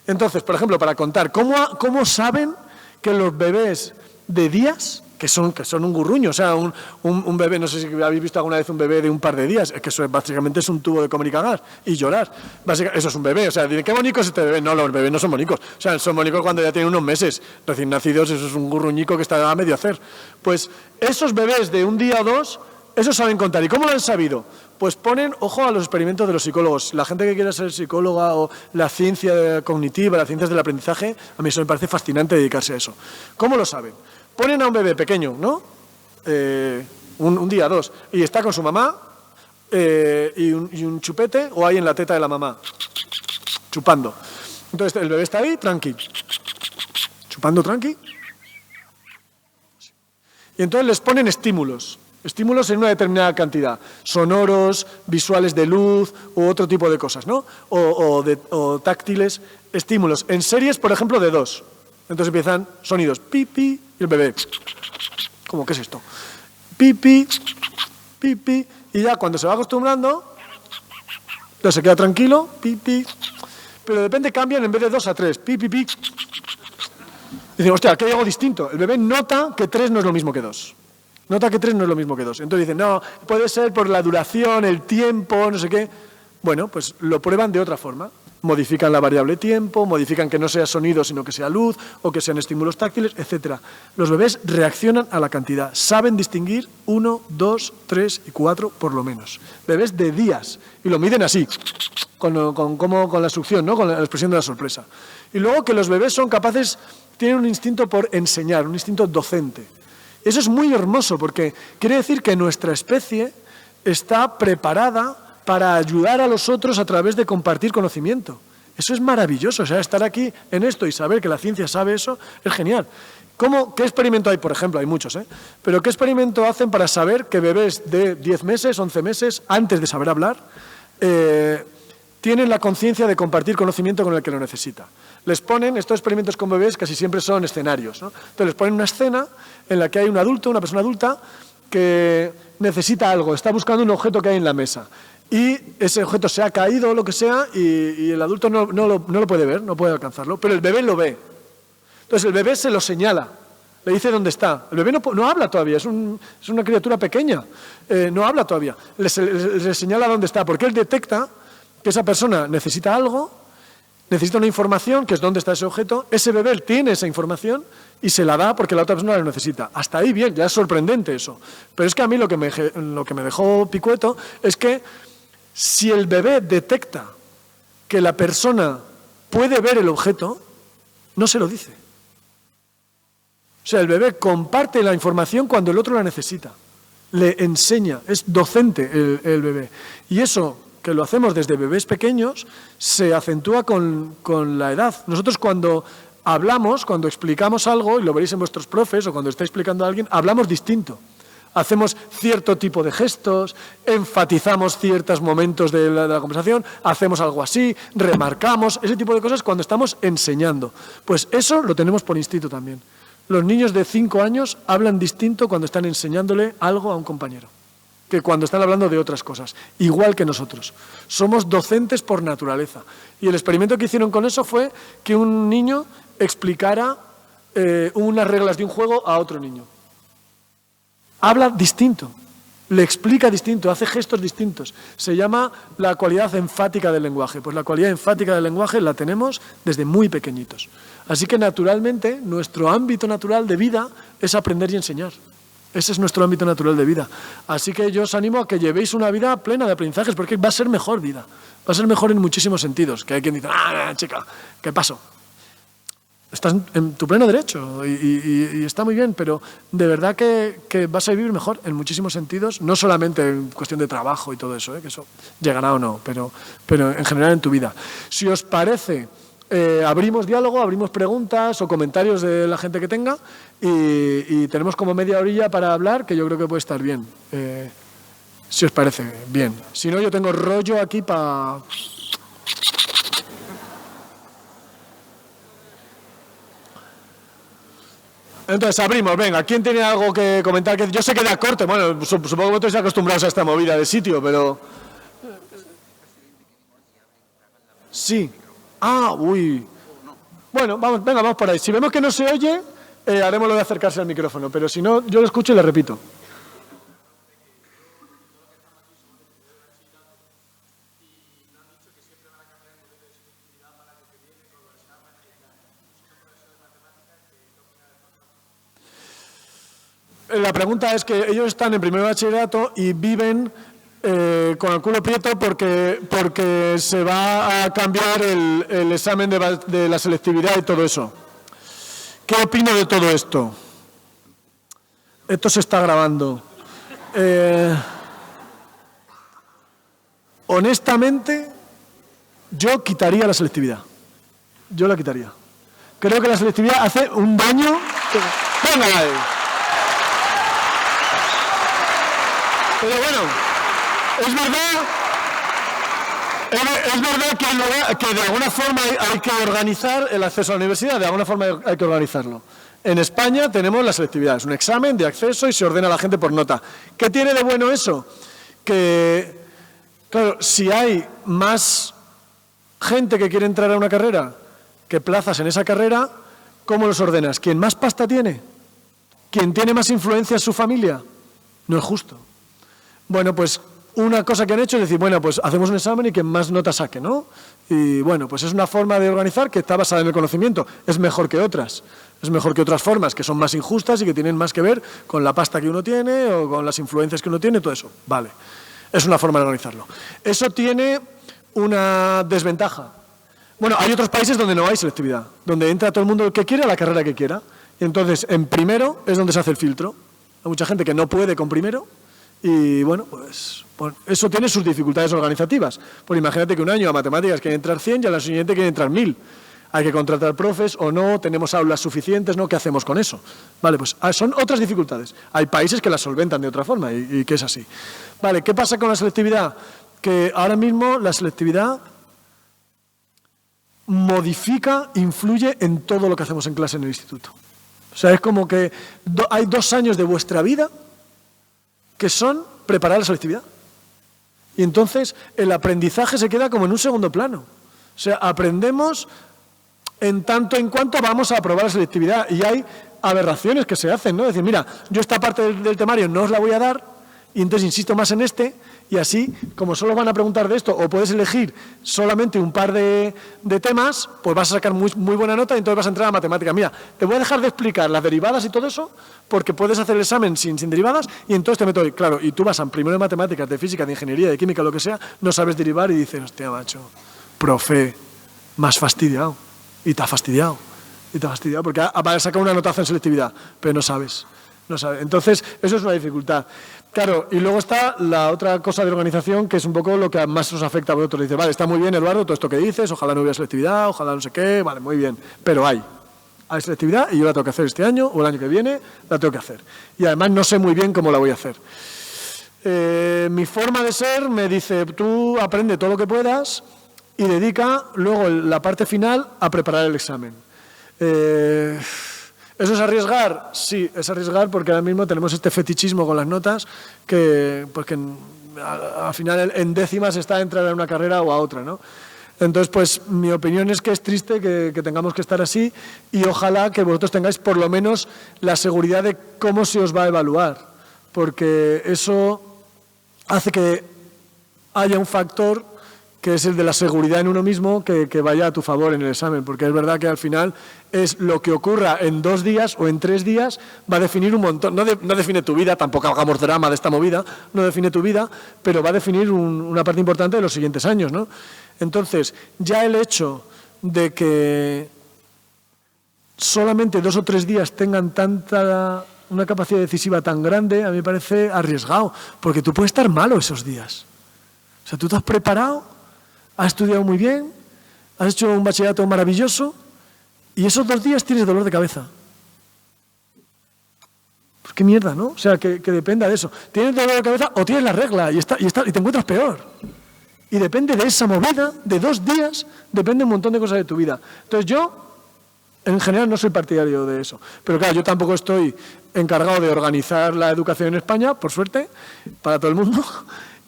Entonces, por ejemplo, para contar, ¿cómo saben que los bebés de días, que son un gurruño. O sea, un bebé, no sé si habéis visto alguna vez un bebé de un par de días, es que eso básicamente es un tubo de comer y cagar y llorar. Básicamente, eso es un bebé. O sea, diré, qué bonito es este bebé. No, los bebés no son bonicos. O sea, son bonicos cuando ya tienen unos meses recién nacidos. Eso es un gurruñico que está a medio hacer. Pues esos bebés de un día o dos, esos saben contar. ¿Y cómo lo han sabido? Pues ponen ojo a los experimentos de los psicólogos. La gente que quiera ser psicóloga o la ciencia cognitiva, las ciencias del aprendizaje, a mí eso me parece fascinante dedicarse a eso. ¿Cómo lo saben? Ponen a un bebé pequeño, ¿no? Un día, dos, y está con su mamá y un chupete o ahí en la teta de la mamá, chupando. Entonces el bebé está ahí, tranqui, chupando tranqui. Y entonces les ponen estímulos en una determinada cantidad, sonoros, visuales de luz u otro tipo de cosas, ¿no? O táctiles, estímulos. En series, por ejemplo, de 2. Entonces empiezan sonidos, pipi, y el bebé, ¿cómo qué es esto? Pipi, pipi, y ya cuando se va acostumbrando, ya se queda tranquilo, pipi, pero de repente cambian en vez de 2 a 3, pipi, pipi. Dicen, hostia, aquí hay algo distinto. El bebé nota que 3 no es lo mismo que 2. Nota que 3 no es lo mismo que 2. Entonces dicen, no, puede ser por la duración, el tiempo, no sé qué. Bueno, pues lo prueban de otra forma. Modifican la variable tiempo, modifican que no sea sonido sino que sea luz, o que sean estímulos táctiles, etc. Los bebés reaccionan a la cantidad. Saben distinguir 1, 2, 3 y 4 por lo menos. Bebés de días. Y lo miden así, con la succión, ¿no? Con la expresión de la sorpresa. Y luego que los bebés son capaces, tienen un instinto por enseñar, un instinto docente. Eso es muy hermoso porque quiere decir que nuestra especie está preparada para ayudar a los otros a través de compartir conocimiento. Eso es maravilloso, o sea, estar aquí en esto y saber que la ciencia sabe eso es genial. ¿Qué experimento hay, por ejemplo? Hay muchos, pero ¿qué experimento hacen para saber que bebés de 10 meses, 11 meses, antes de saber hablar, tienen la conciencia de compartir conocimiento con el que lo necesita? Les ponen, estos experimentos con bebés casi siempre son escenarios, ¿no? Entonces les ponen una escena en la que hay un adulto, una persona adulta, que necesita algo, está buscando un objeto que hay en la mesa. Y ese objeto se ha caído o lo que sea y el adulto no lo puede ver, no puede alcanzarlo, pero el bebé lo ve. Entonces el bebé se lo señala, le dice dónde está. El bebé no habla todavía, es una criatura pequeña, no habla todavía. Le señala dónde está, porque él detecta que esa persona necesita algo, necesita una información, que es dónde está ese objeto. Ese bebé tiene esa información y se la da porque la otra persona la necesita. Hasta ahí bien, ya es sorprendente eso. Pero es que a mí lo que me dejó picueto es que si el bebé detecta que la persona puede ver el objeto, no se lo dice. O sea, el bebé comparte la información cuando el otro la necesita. Le enseña, es docente el bebé. Y eso, que lo hacemos desde bebés pequeños, se acentúa con la edad. Nosotros cuando hablamos, cuando explicamos algo, y lo veréis en vuestros profes o cuando estáis explicando a alguien, hablamos distinto. Hacemos cierto tipo de gestos, enfatizamos ciertos momentos de la conversación, hacemos algo así, remarcamos, ese tipo de cosas cuando estamos enseñando. Pues eso lo tenemos por instinto también. Los niños de 5 años hablan distinto cuando están enseñándole algo a un compañero que cuando están hablando de otras cosas, igual que nosotros. Somos docentes por naturaleza. Y el experimento que hicieron con eso fue que un niño explicara unas reglas de un juego a otro niño. Habla distinto, le explica distinto, hace gestos distintos. Se llama la cualidad enfática del lenguaje. Pues la cualidad enfática del lenguaje la tenemos desde muy pequeñitos. Así que naturalmente nuestro ámbito natural de vida es aprender y enseñar. Ese es nuestro ámbito natural de vida. Así que yo os animo a que llevéis una vida plena de aprendizajes, porque va a ser mejor vida. Va a ser mejor en muchísimos sentidos. Que hay quien dice, chica, ¿qué pasó? Estás en tu pleno derecho y está muy bien, pero de verdad que vas a vivir mejor en muchísimos sentidos, no solamente en cuestión de trabajo y todo eso, que eso llegará o no, pero en general en tu vida. Si os parece, abrimos diálogo, abrimos preguntas o comentarios de la gente que tenga y tenemos como media horilla para hablar, que yo creo que puede estar bien. Si os parece, bien. Si no, yo tengo rollo aquí para... Entonces abrimos, venga, ¿quién tiene algo que comentar? Yo sé que da corte, bueno, supongo que vosotros estáis acostumbrados a esta movida de sitio, pero... Sí. Uy. Bueno, vamos por ahí. Si vemos que no se oye, haremos lo de acercarse al micrófono, pero si no, yo lo escucho y le repito. La pregunta es que ellos están en primer bachillerato y viven con el culo prieto porque se va a cambiar el examen de la selectividad y todo eso. ¿Qué opino de todo esto? Esto se está grabando. Honestamente, yo quitaría la selectividad. Yo la quitaría. Creo que la selectividad hace un daño... ¡Venga ahí! Pero bueno, es verdad que de alguna forma hay que organizar el acceso a la universidad, de alguna forma hay que organizarlo. En España tenemos la selectividad, es un examen de acceso y se ordena a la gente por nota. ¿Qué tiene de bueno eso? Que, claro, si hay más gente que quiere entrar a una carrera que plazas en esa carrera, ¿cómo los ordenas? ¿Quién más pasta tiene? ¿Quién tiene más influencia en su familia? No es justo. Bueno, pues una cosa que han hecho es decir, bueno, pues hacemos un examen y quien más nota saque, ¿no? Y bueno, pues es una forma de organizar que está basada en el conocimiento. Es mejor que otras. Es mejor que otras formas que son más injustas y que tienen más que ver con la pasta que uno tiene o con las influencias que uno tiene, todo eso. Vale. Es una forma de organizarlo. Eso tiene una desventaja. Bueno, hay otros países donde no hay selectividad, donde entra todo el mundo que quiera a la carrera que quiera. Y entonces, en primero es donde se hace el filtro. Hay mucha gente que no puede con primero. Y bueno, pues eso tiene sus dificultades organizativas. Pues imagínate que un año a matemáticas quieren entrar 100 y al año siguiente quieren entrar 1000. Hay que contratar profes o no, tenemos aulas suficientes, ¿no? ¿Qué hacemos con eso? Vale, pues son otras dificultades. Hay países que las solventan de otra forma y que es así. Vale, ¿qué pasa con la selectividad? Que ahora mismo la selectividad modifica, influye en todo lo que hacemos en clase en el instituto. O sea, es como que hay 2 años de vuestra vida que son preparar la selectividad. Y entonces el aprendizaje se queda como en un segundo plano. O sea, aprendemos en tanto en cuanto vamos a aprobar la selectividad. Y hay aberraciones que se hacen, ¿no? Es decir, mira, yo esta parte del temario no os la voy a dar, y entonces insisto más en este, y así, como solo van a preguntar de esto, o puedes elegir solamente un par de temas, pues vas a sacar muy buena nota y entonces vas a entrar a matemáticas. Mira, te voy a dejar de explicar las derivadas y todo eso, porque puedes hacer el examen sin derivadas, y entonces te meto ahí. Claro, y tú vas a primero de matemáticas, de física, de ingeniería, de química, lo que sea, no sabes derivar y dices, hostia, macho, profe, me has fastidiado. Y te ha fastidiado. Y te ha fastidiado porque va a sacar una notación en selectividad, pero no sabes. Entonces, eso es una dificultad. Claro, y luego está la otra cosa de organización, que es un poco lo que más os afecta a vosotros. Dices, vale, está muy bien, Eduardo, todo esto que dices, ojalá no hubiera selectividad, ojalá no sé qué, vale, muy bien, pero hay selectividad y yo la tengo que hacer este año o el año que viene, la tengo que hacer. Y además no sé muy bien cómo la voy a hacer. Mi forma de ser me dice, tú aprende todo lo que puedas y dedica luego la parte final a preparar el examen. ¿Eso es arriesgar? Sí, es arriesgar porque ahora mismo tenemos este fetichismo con las notas que al final en décimas está entrar a una carrera o a otra, ¿no? Entonces, pues mi opinión es que es triste que tengamos que estar así y ojalá que vosotros tengáis por lo menos la seguridad de cómo se os va a evaluar, porque eso hace que haya un factor que es el de la seguridad en uno mismo, que vaya a tu favor en el examen, porque es verdad que al final es lo que ocurra en 2 días o en 3 días, va a definir un montón, no define tu vida, tampoco hagamos drama de esta movida, no define tu vida, pero va a definir una parte importante de los siguientes años, ¿no? Entonces, ya el hecho de que solamente 2 o 3 días tengan una capacidad decisiva tan grande, a mí me parece arriesgado, porque tú puedes estar malo esos días. O sea, tú te has preparado, has estudiado muy bien, has hecho un bachillerato maravilloso y esos 2 días tienes dolor de cabeza. Pues qué mierda, ¿no? O sea, que dependa de eso. Tienes dolor de cabeza o tienes la regla y te encuentras peor. Y depende de esa movida, de 2 días, depende un montón de cosas de tu vida. Entonces yo, en general, no soy partidario de eso. Pero claro, yo tampoco estoy encargado de organizar la educación en España, por suerte, para todo el mundo.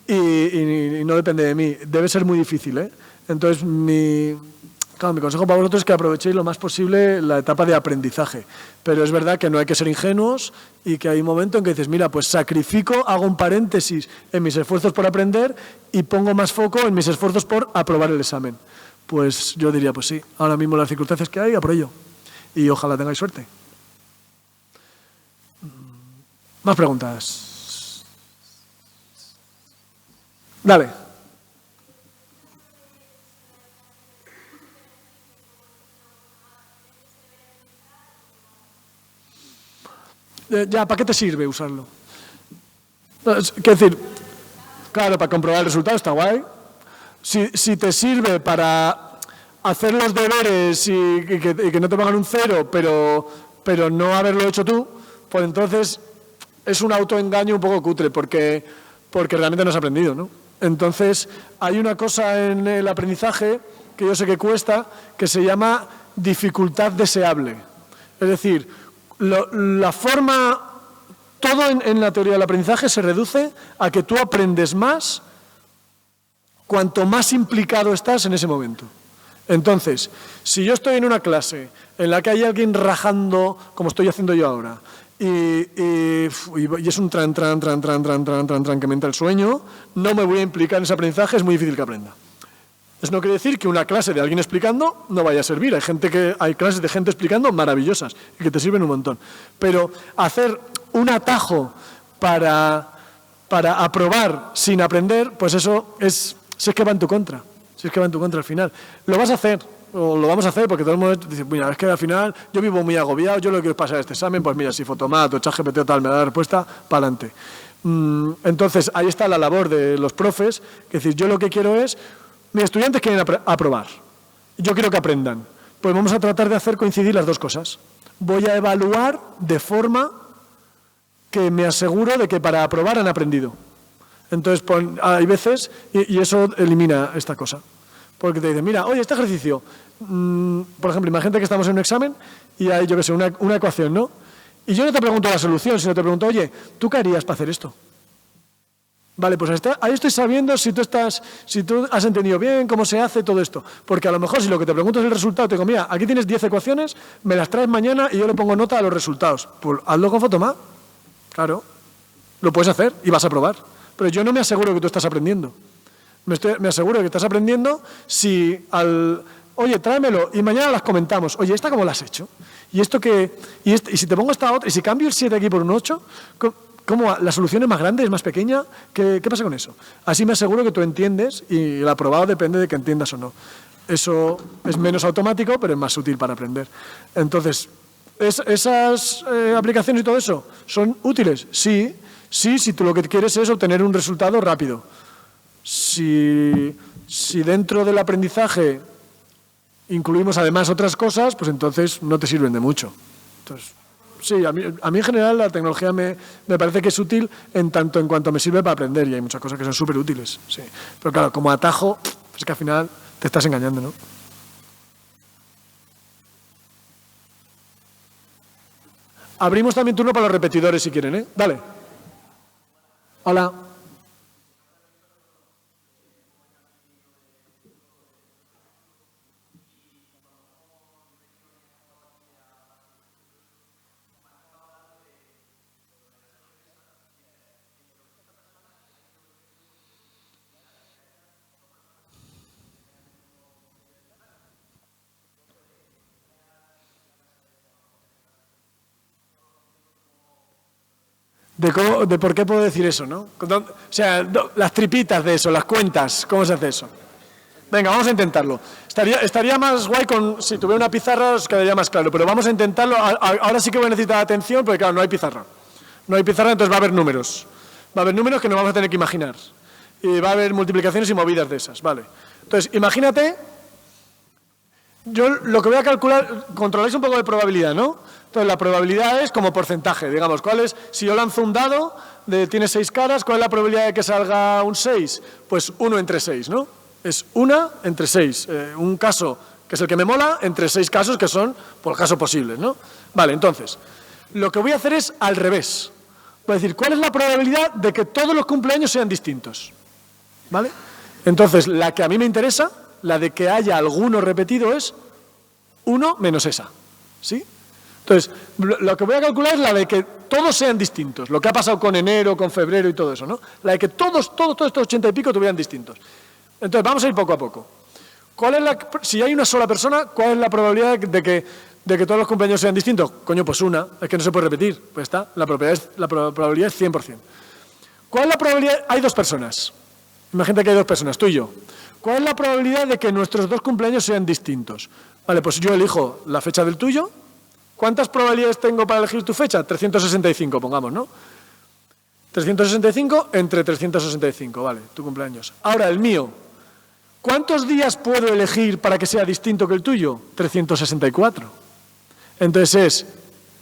Y no depende de mí. Debe ser muy difícil, ¿eh? Entonces, Claro, mi consejo para vosotros es que aprovechéis lo más posible la etapa de aprendizaje. Pero es verdad que no hay que ser ingenuos y que hay un momento en que dices, mira, pues sacrifico, hago un paréntesis en mis esfuerzos por aprender y pongo más foco en mis esfuerzos por aprobar el examen. Pues yo diría, pues sí, ahora mismo las circunstancias que hay, a por ello. Y ojalá tengáis suerte. Más preguntas. Dale. Ya, ¿para qué te sirve usarlo? Quiero decir, claro, para comprobar el resultado está guay. Si te sirve para hacer los deberes y que no te pongan un 0, pero no haberlo hecho tú, pues entonces es un autoengaño un poco cutre, porque realmente no has aprendido, ¿no? Entonces, hay una cosa en el aprendizaje que yo sé que cuesta, que se llama dificultad deseable. Es decir, la forma, todo en la teoría del aprendizaje se reduce a que tú aprendes más cuanto más implicado estás en ese momento. Entonces, si yo estoy en una clase en la que hay alguien rajando, como estoy haciendo yo ahora, y es un tran que me entra el sueño, no me voy a implicar en ese aprendizaje, es muy difícil que aprenda. Eso no quiere decir que una clase de alguien explicando no vaya a servir. Hay clases de gente explicando maravillosas y que te sirven un montón. Pero hacer un atajo para aprobar sin aprender, pues eso si es que va en tu contra. Si es que va en tu contra al final. Lo vas a hacer, o lo vamos a hacer, porque todo el mundo dice, mira, es que al final yo vivo muy agobiado, yo lo que quiero es pasar este examen, pues mira, si Fotomat o ChatGPT o tal me da la respuesta, para adelante. Entonces, ahí está la labor de los profes, que es decir, yo lo que quiero es, mis estudiantes quieren aprobar, yo quiero que aprendan, pues vamos a tratar de hacer coincidir las dos cosas. Voy a evaluar de forma que me aseguro de que para aprobar han aprendido. Entonces, hay veces, y eso elimina esta cosa. Porque te dicen, mira, oye, este ejercicio, por ejemplo, imagínate que estamos en un examen y hay, yo qué sé, una ecuación, ¿no? Y yo no te pregunto la solución, sino te pregunto, oye, ¿tú qué harías para hacer esto? Vale, pues ahí estoy sabiendo si tú has entendido bien cómo se hace todo esto. Porque a lo mejor si lo que te pregunto es el resultado, te digo, mira, aquí tienes 10 ecuaciones, me las traes mañana y yo le pongo nota a los resultados. Pues hazlo con Fotomat. Claro, lo puedes hacer y vas a probar. Pero yo no me aseguro que tú estás aprendiendo. Me aseguro que estás aprendiendo si oye, tráemelo y mañana las comentamos. Oye, ¿esta cómo la has hecho? ¿Y esto qué? Y si te pongo esta otra, y si cambio el 7 aquí por un 8, ¿cómo? ¿La solución es más grande, es más pequeña? ¿Qué pasa con eso? Así me aseguro que tú entiendes y el aprobado depende de que entiendas o no. Eso es menos automático, pero es más útil para aprender. Entonces, ¿esas aplicaciones y todo eso son útiles? Sí. Sí, si tú lo que quieres es obtener un resultado rápido. Si dentro del aprendizaje incluimos además otras cosas, pues entonces no te sirven de mucho. Entonces, sí, a mí en general la tecnología me parece que es útil en tanto en cuanto me sirve para aprender, y hay muchas cosas que son súper útiles. Sí. Pero claro, como atajo, es que al final te estás engañando, ¿no? Abrimos también turno para los repetidores si quieren, ¿eh? Dale. Hola. De por qué puedo decir eso, ¿no? O sea, las tripitas de eso, las cuentas, ¿cómo se hace eso? Venga, vamos a intentarlo. Estaría más guay si tuviera una pizarra, os quedaría más claro, pero vamos a intentarlo. Ahora sí que voy a necesitar atención, porque claro, no hay pizarra. No hay pizarra, entonces va a haber números. Va a haber números que nos vamos a tener que imaginar. Y va a haber multiplicaciones y movidas de esas, ¿vale? Entonces, imagínate, yo lo que voy a calcular, controláis un poco de probabilidad, ¿no? Entonces, la probabilidad es como porcentaje, digamos, si yo lanzo un dado, tiene 6 caras, ¿cuál es la probabilidad de que salga un 6? Pues 1 entre 6, ¿no? Es 1 entre 6, un caso que es el que me mola, entre 6 casos que son, por caso, posibles, ¿no? Vale, entonces, lo que voy a hacer es al revés. Voy a decir, ¿cuál es la probabilidad de que todos los cumpleaños sean distintos? ¿Vale? Entonces, la que a mí me interesa La de que haya alguno repetido es 1 menos esa, ¿sí? Entonces, lo que voy a calcular es la de que todos sean distintos, lo que ha pasado con enero, con febrero y todo eso, ¿no? La de que todos estos 80 y pico tuvieran distintos. Entonces, vamos a ir poco a poco. Si hay una sola persona, ¿cuál es la probabilidad de que todos los cumpleaños sean distintos? Coño, pues una, es que no se puede repetir, pues está, la probabilidad es 100%. ¿Cuál es la probabilidad? Hay dos personas, imagínate que hay dos personas, tú y yo. ¿Cuál es la probabilidad de que nuestros dos cumpleaños sean distintos? Vale, pues yo elijo la fecha del tuyo. ¿Cuántas probabilidades tengo para elegir tu fecha? 365, pongamos, ¿no? 365 entre 365, vale, tu cumpleaños. Ahora, el mío. ¿Cuántos días puedo elegir para que sea distinto que el tuyo? 364. Entonces es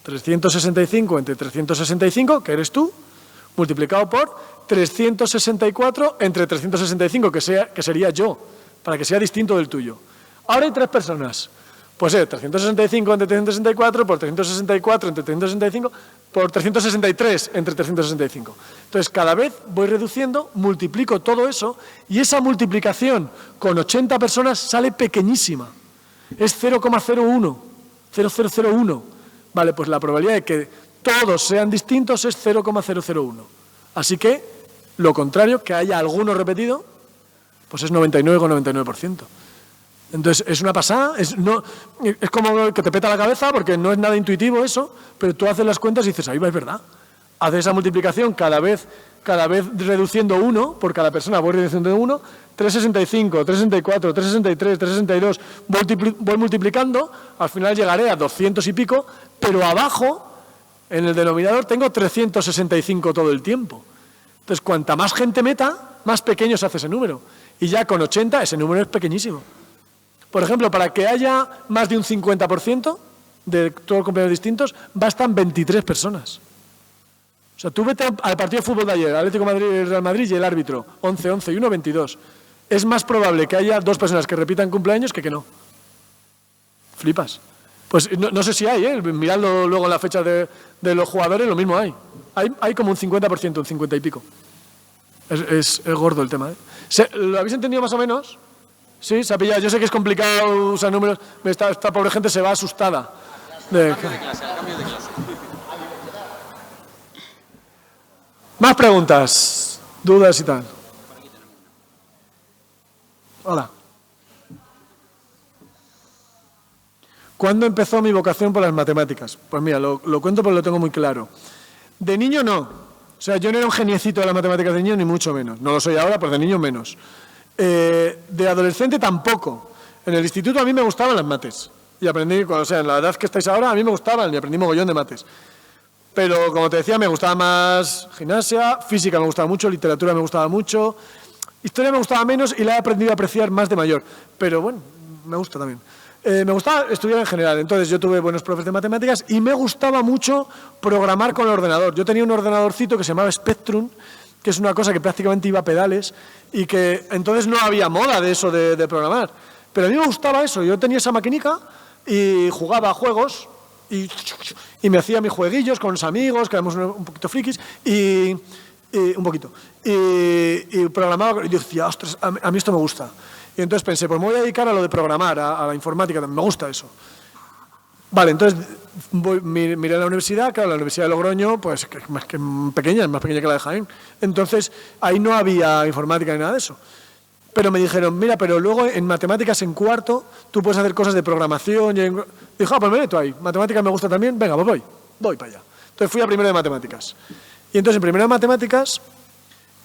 365 entre 365, que eres tú, multiplicado por 364 entre 365, que sería yo, para que sea distinto del tuyo. Ahora hay tres personas. Pues es 365 entre 364 por 364 entre 365 por 363 entre 365. Entonces, cada vez voy reduciendo, multiplico todo eso y esa multiplicación con 80 personas sale pequeñísima. Es 0,01, 0,001. Vale, pues la probabilidad de que todos sean distintos es 0,001. Así que, lo contrario, que haya alguno repetido, pues es 99,99%. Entonces, es una pasada, es como que te peta la cabeza porque no es nada intuitivo eso, pero tú haces las cuentas y dices, ahí va, es verdad. Haces esa multiplicación cada vez reduciendo 1, por cada persona voy reduciendo 1, 365, 364, 363, 362, voy multiplicando, al final llegaré a 200 y pico, pero abajo, en el denominador, tengo 365 todo el tiempo. Entonces, cuanta más gente meta, más pequeño se hace ese número. Y ya con 80, ese número es pequeñísimo. Por ejemplo, para que haya más de un 50% de todos los cumpleaños distintos, bastan 23 personas. O sea, tú vete al partido de fútbol de ayer, Atlético de Madrid y Real Madrid, y el árbitro, 11, 11 y 1, 22. Es más probable que haya dos personas que repitan cumpleaños que no. Flipas. Pues no sé si hay, miradlo luego en la fecha de los jugadores, lo mismo hay. Hay como un 50%, un 50 y pico. Es gordo el tema, ¿eh? ¿Lo habéis entendido más o menos? Sí, se ha pillado. Yo sé que es complicado usar números. Esta pobre gente se va asustada. Cambio de clase. Más preguntas, dudas y tal. Hola. ¿Cuándo empezó mi vocación por las matemáticas? Pues mira, lo cuento porque lo tengo muy claro. De niño no. O sea, yo no era un geniecito de las matemáticas de niño, ni mucho menos. No lo soy ahora, pues de niño menos. De adolescente tampoco. En el instituto a mí me gustaban las mates. Y aprendí, o sea, en la edad que estáis ahora, a mí me gustaban y aprendí mogollón de mates. Pero, como te decía, me gustaba más gimnasia, física me gustaba mucho, literatura me gustaba mucho, historia me gustaba menos y la he aprendido a apreciar más de mayor. Pero bueno, me gusta también. Me gustaba estudiar en general, entonces yo tuve buenos profes de matemáticas y me gustaba mucho programar con el ordenador. Yo tenía un ordenadorcito que se llamaba Spectrum, que es una cosa que prácticamente iba a pedales y que entonces no había moda de eso de programar. Pero a mí me gustaba eso, yo tenía esa maquinica y jugaba a juegos y me hacía mis jueguillos con los amigos, que éramos un poquito frikis, y programaba, y yo decía, ostras, a mí esto me gusta. Y entonces pensé, pues me voy a dedicar a lo de programar, a la informática, me gusta eso. Vale, entonces miré a la universidad, claro, la Universidad de Logroño, pues que es más pequeña que la de Jaén. Entonces, ahí no había informática ni nada de eso. Pero me dijeron, mira, pero luego en matemáticas en cuarto, tú puedes hacer cosas de programación. Dijo, pues me meto ahí, matemáticas me gusta también, venga, pues voy para allá. Entonces fui a primero de matemáticas. Y entonces en primero de matemáticas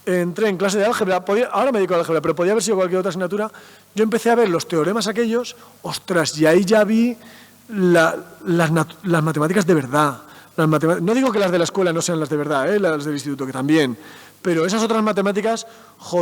entré en clase de álgebra, ahora me dedico a álgebra, pero podía haber sido cualquier otra asignatura. Yo empecé a ver los teoremas aquellos, ostras, y ahí ya vi las matemáticas de verdad. No digo que las de la escuela no sean las de verdad, las del instituto, que también. Pero esas otras matemáticas,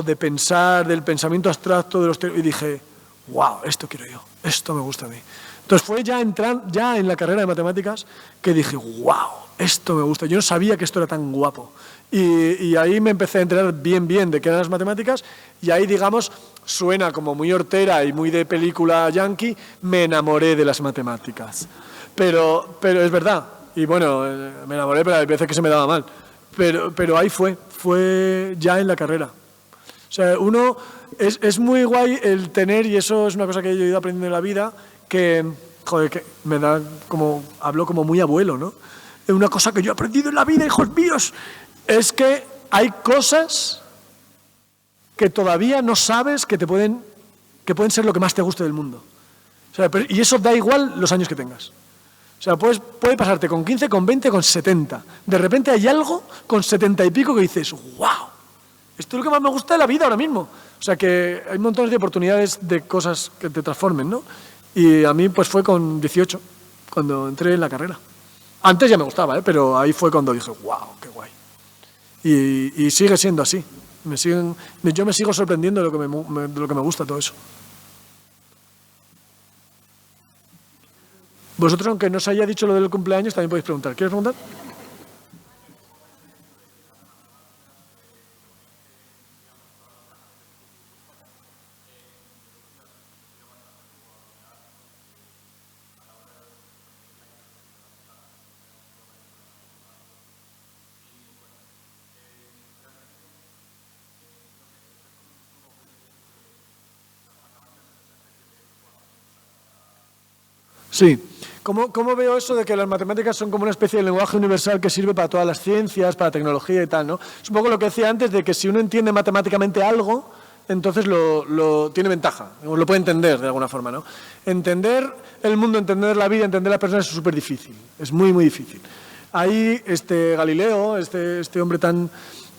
de pensar, del pensamiento abstracto, y dije, wow, esto quiero yo, esto me gusta a mí. Entonces fue ya en la carrera de matemáticas que dije, wow, esto me gusta. Yo no sabía que esto era tan guapo. Y ahí me empecé a enterar bien de qué eran las matemáticas y ahí, digamos, suena como muy hortera y muy de película yankee, me enamoré de las matemáticas. Pero es verdad. Y bueno, me enamoré, pero hay veces que se me daba mal. Pero ahí fue ya en la carrera. O sea, uno es muy guay el tener, y eso es una cosa que yo he ido aprendiendo en la vida, que, joder, que me da como, hablo como muy abuelo, ¿no? Una cosa que yo he aprendido en la vida, hijos míos, es que hay cosas que todavía no sabes que pueden ser lo que más te guste del mundo. O sea, y eso da igual los años que tengas. O sea, puede pasarte con 15, con 20, con 70. De repente hay algo con 70 y pico que dices, wow, esto es lo que más me gusta de la vida ahora mismo. O sea, que hay montones de oportunidades de cosas que te transformen, ¿no? Y a mí pues fue con 18, cuando entré en la carrera. Antes ya me gustaba, pero ahí fue cuando dije, wow, qué guay. Y sigue siendo así. Yo me sigo sorprendiendo de lo que me gusta todo eso. Vosotros, aunque no os haya dicho lo del cumpleaños, también podéis preguntar. ¿Quieres preguntar? Sí. ¿Cómo veo eso de que las matemáticas son como una especie de lenguaje universal que sirve para todas las ciencias, para tecnología y tal, ¿no? Es un poco lo que decía antes de que si uno entiende matemáticamente algo, entonces lo tiene ventaja, o lo puede entender de alguna forma, ¿no? Entender el mundo, entender la vida, entender las personas es súper difícil, es muy, muy difícil. Ahí Galileo, este hombre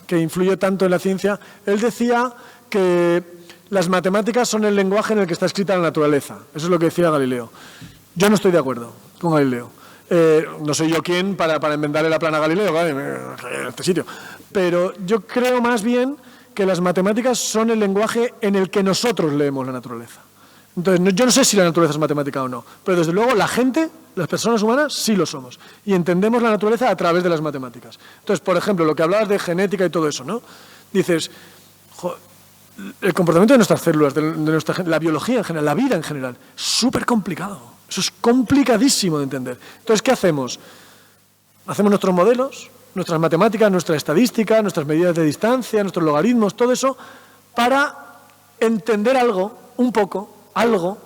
que influyó tanto en la ciencia, él decía que las matemáticas son el lenguaje en el que está escrita la naturaleza. Eso es lo que decía Galileo. Yo no estoy de acuerdo con Galileo. No soy yo quien para inventarle la plana a Galileo, ¿vale? En este sitio. Pero yo creo más bien que las matemáticas son el lenguaje en el que nosotros leemos la naturaleza. Entonces, yo no sé si la naturaleza es matemática o no, pero desde luego la gente, las personas humanas, sí lo somos. Y entendemos la naturaleza a través de las matemáticas. Entonces, por ejemplo, lo que hablabas de genética y todo eso, ¿no? Dices, el comportamiento de nuestras células, la biología en general, la vida en general, es súper complicado. Eso es complicadísimo de entender. Entonces, ¿qué hacemos? Hacemos nuestros modelos, nuestras matemáticas, nuestra estadística, nuestras medidas de distancia, nuestros logaritmos, todo eso, para entender algo, un poco, algo,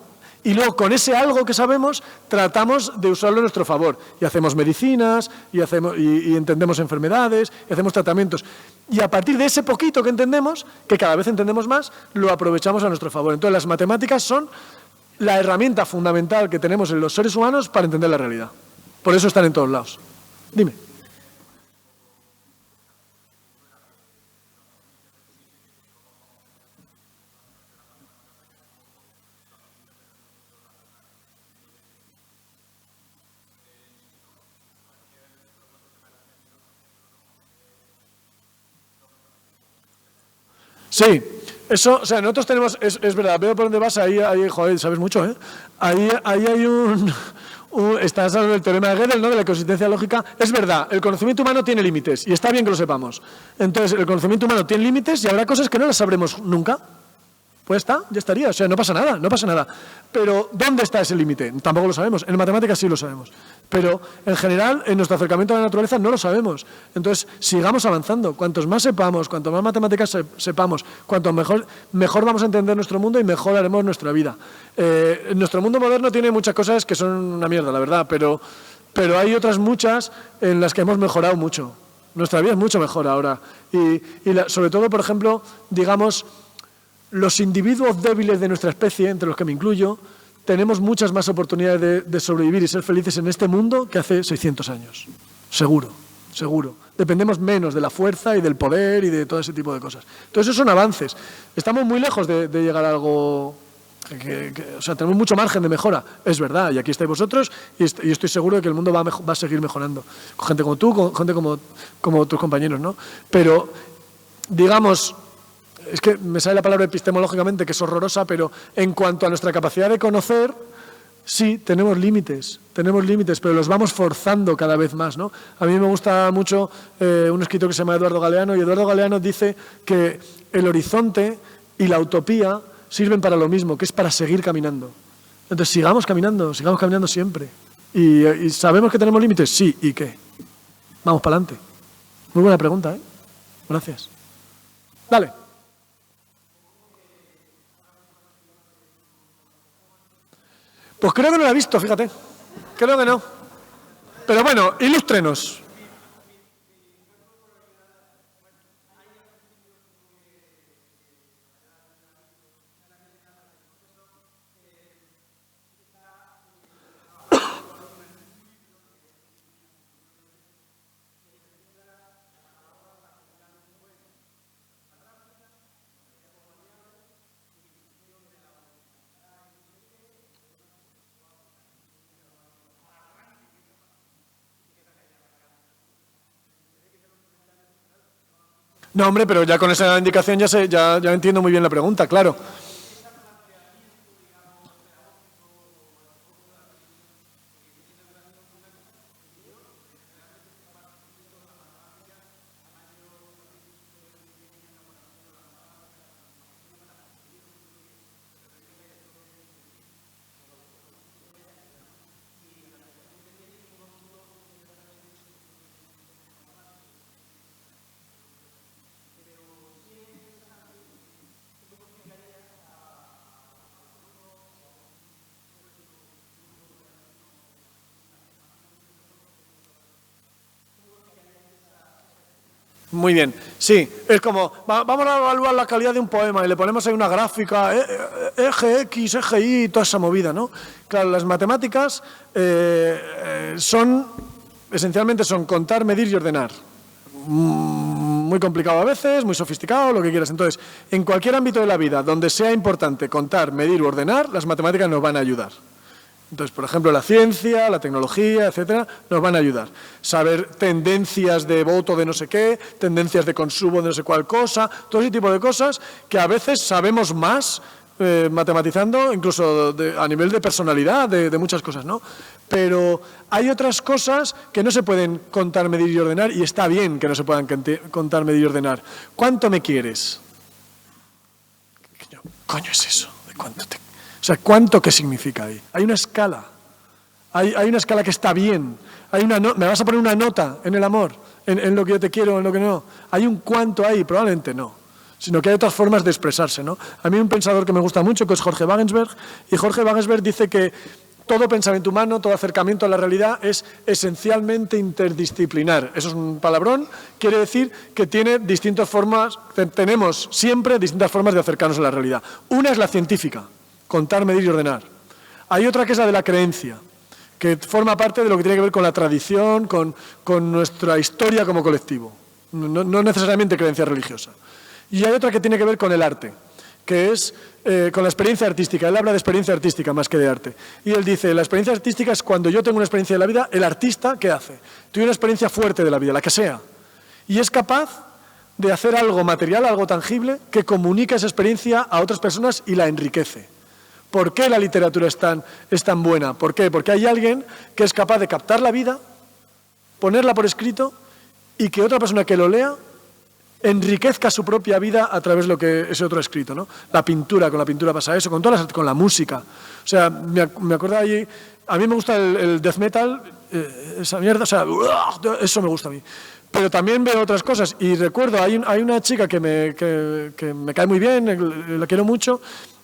y luego con ese algo que sabemos tratamos de usarlo a nuestro favor. Y hacemos medicinas, y entendemos enfermedades, y hacemos tratamientos. Y a partir de ese poquito que entendemos, que cada vez entendemos más, lo aprovechamos a nuestro favor. Entonces, las matemáticas son la herramienta fundamental que tenemos en los seres humanos para entender la realidad. Por eso están en todos lados. Dime. Sí. Eso, o sea, nosotros tenemos, es verdad, veo por dónde vas, ahí joder, sabes mucho, ¿eh? Ahí hay estás hablando del teorema de Gödel, ¿no? De la consistencia lógica. Es verdad, el conocimiento humano tiene límites, y está bien que lo sepamos. Entonces, el conocimiento humano tiene límites y habrá cosas que no las sabremos nunca. Pues está, ya estaría, o sea, no pasa nada. Pero, ¿dónde está ese límite? Tampoco lo sabemos, en matemáticas sí lo sabemos. Pero, en general, en nuestro acercamiento a la naturaleza no lo sabemos. Entonces, sigamos avanzando. Cuantos más sepamos, cuanto más matemáticas sepamos, cuanto mejor vamos a entender nuestro mundo y mejor haremos nuestra vida. Nuestro mundo moderno tiene muchas cosas que son una mierda, la verdad, pero hay otras muchas en las que hemos mejorado mucho. Nuestra vida es mucho mejor ahora. Y sobre todo, por ejemplo, digamos, los individuos débiles de nuestra especie, entre los que me incluyo, tenemos muchas más oportunidades de sobrevivir y ser felices en este mundo que hace 600 años. Seguro. Dependemos menos de la fuerza y del poder y de todo ese tipo de cosas. Entonces, esos son avances. Estamos muy lejos de llegar a algo... o sea, tenemos mucho margen de mejora. Es verdad, y aquí estáis vosotros y estoy seguro de que el mundo va a seguir mejorando. Con gente como tú, con gente como tus compañeros, ¿no? Pero, digamos... Es que me sale la palabra epistemológicamente, que es horrorosa, pero en cuanto a nuestra capacidad de conocer, sí, tenemos límites, pero los vamos forzando cada vez más, ¿no? A mí me gusta mucho un escritor que se llama Eduardo Galeano, y Eduardo Galeano dice que el horizonte y la utopía sirven para lo mismo, que es para seguir caminando. Entonces, sigamos caminando siempre. ¿Y sabemos que tenemos límites? Sí, ¿y qué? Vamos para adelante. Muy buena pregunta, ¿eh? Gracias. Dale. Pues creo que no la he visto, fíjate. Creo que no. Pero bueno, ilústrenos. No, hombre, pero ya con esa indicación ya entiendo muy bien la pregunta, claro. Muy bien, sí, es como, vamos a evaluar la calidad de un poema y le ponemos ahí una gráfica, eje X, eje Y, toda esa movida, ¿no? Claro, las matemáticas esencialmente son contar, medir y ordenar. Muy complicado a veces, muy sofisticado, lo que quieras. Entonces, en cualquier ámbito de la vida donde sea importante contar, medir u ordenar, las matemáticas nos van a ayudar. Entonces, por ejemplo, la ciencia, la tecnología, etcétera, nos van a ayudar. Saber tendencias de voto de no sé qué, tendencias de consumo de no sé cuál cosa, todo ese tipo de cosas que a veces sabemos más matematizando, incluso a nivel de personalidad, de muchas cosas, ¿no? Pero hay otras cosas que no se pueden contar, medir y ordenar, y está bien que no se puedan contar, medir y ordenar. ¿Cuánto me quieres? ¿Qué coño es eso? ¿De cuánto te... O sea, ¿cuánto qué significa ahí? Hay una escala. Hay una escala que está bien. ¿Me vas a poner una nota en el amor? En lo que yo te quiero, en lo que no. ¿Hay un cuánto ahí? Probablemente no. Sino que hay otras formas de expresarse, ¿no? A mí hay un pensador que me gusta mucho, que es Jorge Wagensberg, y Jorge Wagensberg dice que todo pensamiento humano, todo acercamiento a la realidad es esencialmente interdisciplinar. Eso es un palabrón, quiere decir que tiene distintas formas, tenemos siempre distintas formas de acercarnos a la realidad. Una es la científica, contar, medir y ordenar. Hay otra que es la de la creencia, que forma parte de lo que tiene que ver con la tradición, con nuestra historia como colectivo, no necesariamente creencia religiosa. Y hay otra que tiene que ver con el arte, que es con la experiencia artística. Él habla de experiencia artística más que de arte. Y él dice, la experiencia artística es cuando yo tengo una experiencia de la vida, el artista, ¿qué hace? Tiene una experiencia fuerte de la vida, la que sea, y es capaz de hacer algo material, algo tangible, que comunica esa experiencia a otras personas y la enriquece. ¿Por qué la literatura es tan buena? ¿Por qué? Porque hay alguien que es capaz de captar la vida, ponerla por escrito y que otra persona que lo lea enriquezca su propia vida a través de lo que ese otro ha escrito, ¿no? La pintura, con la pintura pasa eso, con todas las artes, con la música. O sea, me acuerdo allí, a mí me gusta el death metal, esa mierda, o sea, eso me gusta a mí. Pero también veo otras cosas y recuerdo, hay una chica que me cae muy bien, la quiero mucho,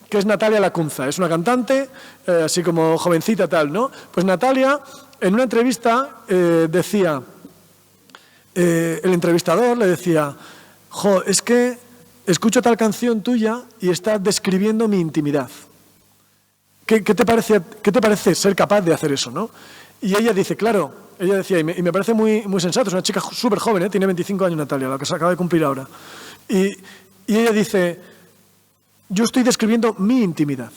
que es Natalia Lacunza, es una cantante, así como jovencita tal, ¿no? Pues Natalia, en una entrevista, decía, el entrevistador le decía, es que escucho tal canción tuya y está describiendo mi intimidad. ¿Qué te parece ser capaz de hacer eso, no? Y ella dice, claro, ella decía, y me parece muy, muy sensato, es una chica súper joven, tiene 25 años Natalia, la que se acaba de cumplir ahora. Y ella dice, yo estoy describiendo mi intimidad,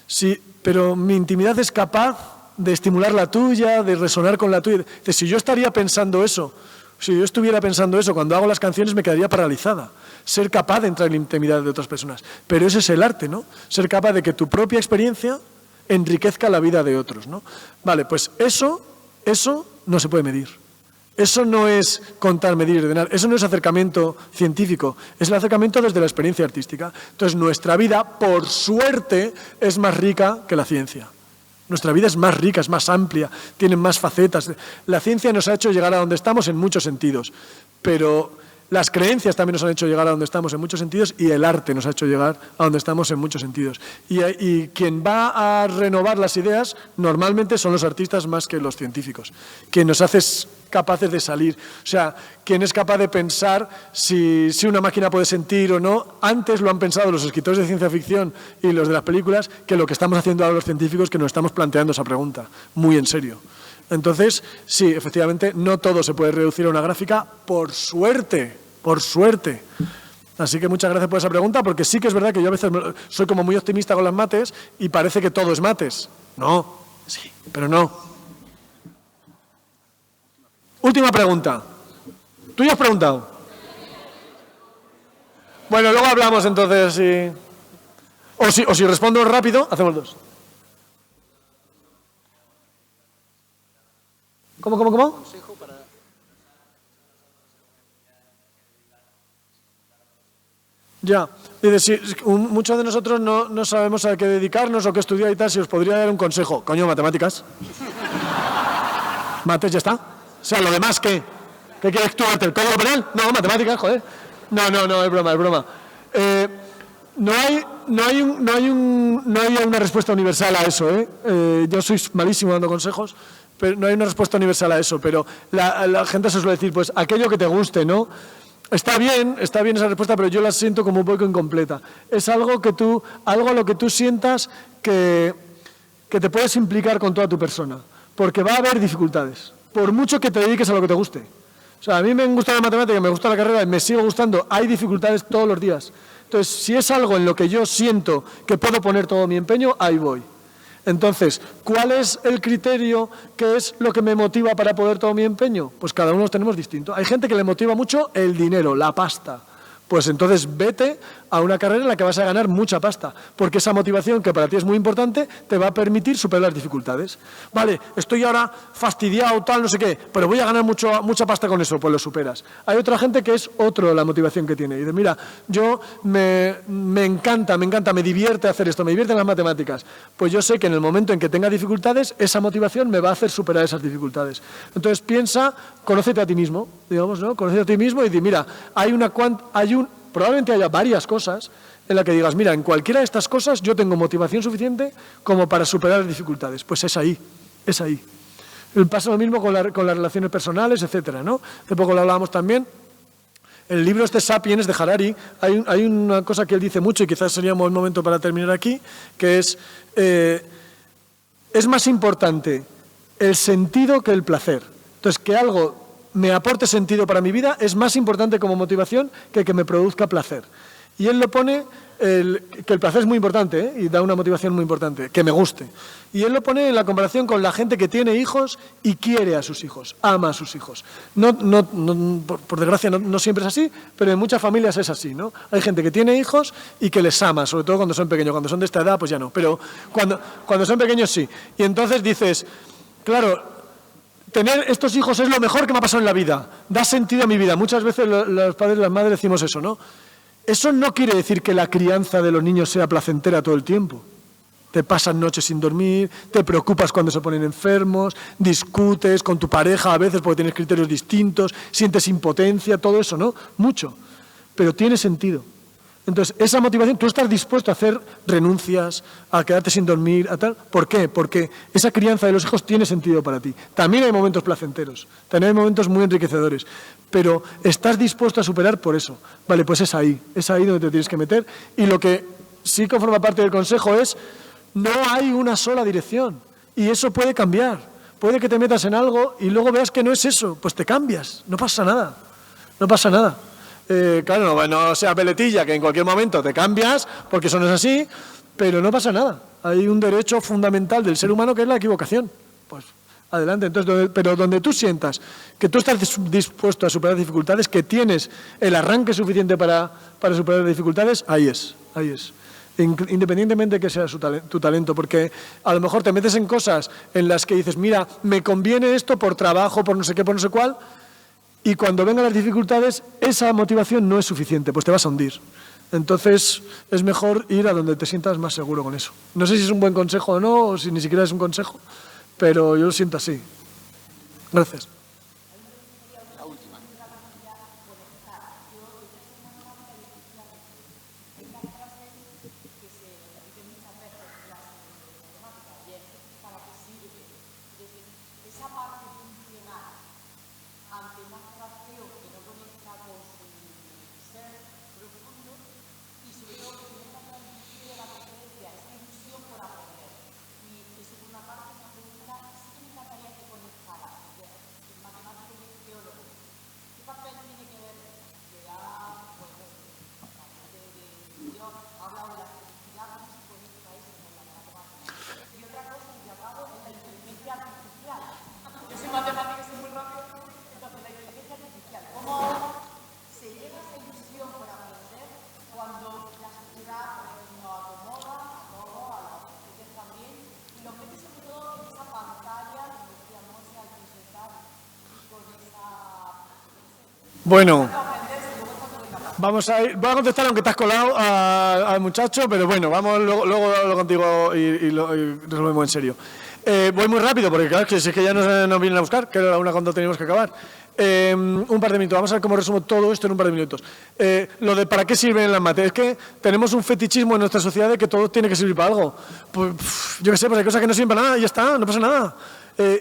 sí, pero mi intimidad es capaz de estimular la tuya, de resonar con la tuya. Dice, si yo estaría pensando eso, si yo estuviera pensando eso cuando hago las canciones me quedaría paralizada. Ser capaz de entrar en la intimidad de otras personas. Pero ese es el arte, ¿no? Ser capaz de que tu propia experiencia enriquezca la vida de otros, ¿no? Vale, pues eso no se puede medir. Eso no es contar, medir y ordenar. Eso no es acercamiento científico. Es el acercamiento desde la experiencia artística. Entonces, nuestra vida, por suerte, es más rica que la ciencia. Nuestra vida es más rica, es más amplia, tiene más facetas. La ciencia nos ha hecho llegar a donde estamos en muchos sentidos, pero Las creencias también nos han hecho llegar a donde estamos en muchos sentidos y el arte nos ha hecho llegar a donde estamos en muchos sentidos. Y quien va a renovar las ideas normalmente son los artistas más que los científicos. Quien nos hace capaces de salir. O sea, quien es capaz de pensar si una máquina puede sentir o no, antes lo han pensado los escritores de ciencia ficción y los de las películas que lo que estamos haciendo ahora los científicos, que nos estamos planteando esa pregunta muy en serio. Entonces, sí, efectivamente, no todo se puede reducir a una gráfica, por suerte, por suerte. Así que muchas gracias por esa pregunta, porque sí que es verdad que yo a veces soy como muy optimista con las mates y parece que todo es mates. No, sí, pero no. Última pregunta. ¿Tú ya has preguntado? Bueno, luego hablamos entonces, o si respondo rápido, hacemos dos. ¿Cómo? Ya. Dice, si muchos de nosotros no sabemos a qué dedicarnos o qué estudiar y tal, si os podría dar un consejo. Coño, matemáticas. Mates, ya está. O sea, lo demás, ¿qué? ¿Qué quieres tú? ¿El código penal? No, matemáticas, joder. No, es broma. No hay una respuesta universal a eso, ¿eh? Yo soy malísimo dando consejos, pero no hay una respuesta universal a eso, pero la gente se suele decir, pues, aquello que te guste, ¿no? Está bien esa respuesta, pero yo la siento como un poco incompleta. Es algo a lo que tú sientas que te puedes implicar con toda tu persona, porque va a haber dificultades, por mucho que te dediques a lo que te guste. O sea, a mí me gusta la matemática, me gusta la carrera y me sigue gustando, hay dificultades todos los días. Entonces, si es algo en lo que yo siento que puedo poner todo mi empeño, ahí voy. Entonces, ¿cuál es el criterio? ¿Qué es lo que me motiva para poner todo mi empeño? Pues cada uno los tenemos distinto. Hay gente que le motiva mucho el dinero, la pasta. Pues entonces vete a una carrera en la que vas a ganar mucha pasta, porque esa motivación que para ti es muy importante te va a permitir superar las dificultades. Vale, estoy ahora fastidiado, tal, no sé qué, pero voy a ganar mucha pasta con eso, pues lo superas. Hay otra gente que es la motivación que tiene. Y dice, mira, yo me encanta, me divierte hacer esto, me divierten las matemáticas. Pues yo sé que en el momento en que tenga dificultades, esa motivación me va a hacer superar esas dificultades. Entonces piensa, conócete a ti mismo, digamos, ¿no? Conócete a ti mismo y di, mira, probablemente haya varias cosas en las que digas, mira, en cualquiera de estas cosas yo tengo motivación suficiente como para superar las dificultades. Pues es ahí. Pasa lo mismo con las relaciones personales, etcétera, ¿no? Hace poco lo hablábamos también. En el libro Sapiens de Harari hay una cosa que él dice mucho y quizás sería un buen momento para terminar aquí, que es más importante el sentido que el placer. Entonces, que algo me aporte sentido para mi vida es más importante como motivación que me produzca placer. Y él lo pone, que el placer es muy importante, ¿eh? Y da una motivación muy importante, que me guste. Y él lo pone en la comparación con la gente que tiene hijos y quiere a sus hijos, ama a sus hijos. Por desgracia no siempre es así, pero en muchas familias es así, ¿no? Hay gente que tiene hijos y que les ama, sobre todo cuando son pequeños. Cuando son de esta edad, pues ya no. Pero cuando son pequeños, sí. Y entonces dices, claro, tener estos hijos es lo mejor que me ha pasado en la vida, da sentido a mi vida. Muchas veces los padres y las madres decimos eso, ¿no? Eso no quiere decir que la crianza de los niños sea placentera todo el tiempo. Te pasan noches sin dormir, te preocupas cuando se ponen enfermos, discutes con tu pareja a veces porque tienes criterios distintos, sientes impotencia, todo eso, ¿no? Mucho, pero tiene sentido. Entonces, esa motivación, tú estás dispuesto a hacer renuncias, a quedarte sin dormir, a tal. ¿Por qué? Porque esa crianza de los hijos tiene sentido para ti. También hay momentos placenteros, también hay momentos muy enriquecedores, pero estás dispuesto a superar por eso. Vale, pues es ahí donde te tienes que meter. Y lo que sí que forma parte del consejo es, no hay una sola dirección, y eso puede cambiar. Puede que te metas en algo y luego veas que no es eso, pues te cambias, no pasa nada. Claro, no sea peletilla, que en cualquier momento te cambias, porque eso no es así, pero no pasa nada. Hay un derecho fundamental del ser humano que es la equivocación. Pues adelante. Entonces, pero donde tú sientas que tú estás dispuesto a superar dificultades, que tienes el arranque suficiente para superar dificultades, ahí es. Independientemente de que sea tu talento, porque a lo mejor te metes en cosas en las que dices, mira, me conviene esto por trabajo, por no sé qué, por no sé cuál, y cuando vengan las dificultades, esa motivación no es suficiente, pues te vas a hundir. Entonces, es mejor ir a donde te sientas más seguro con eso. No sé si es un buen consejo o no, o si ni siquiera es un consejo, pero yo lo siento así. Gracias. Bueno, voy a contestar aunque te has colado al muchacho, pero bueno, vamos, luego hablo contigo y resolvemos en serio. Voy muy rápido porque claro, es que ya nos vienen a buscar, que era la una cuando teníamos que acabar. Un par de minutos, vamos a ver cómo resumo todo esto en un par de minutos. Lo de para qué sirven las mates, es que tenemos un fetichismo en nuestra sociedad de que todo tiene que servir para algo. Pues, yo qué sé, pues hay cosas que no sirven para nada y ya está, no pasa nada.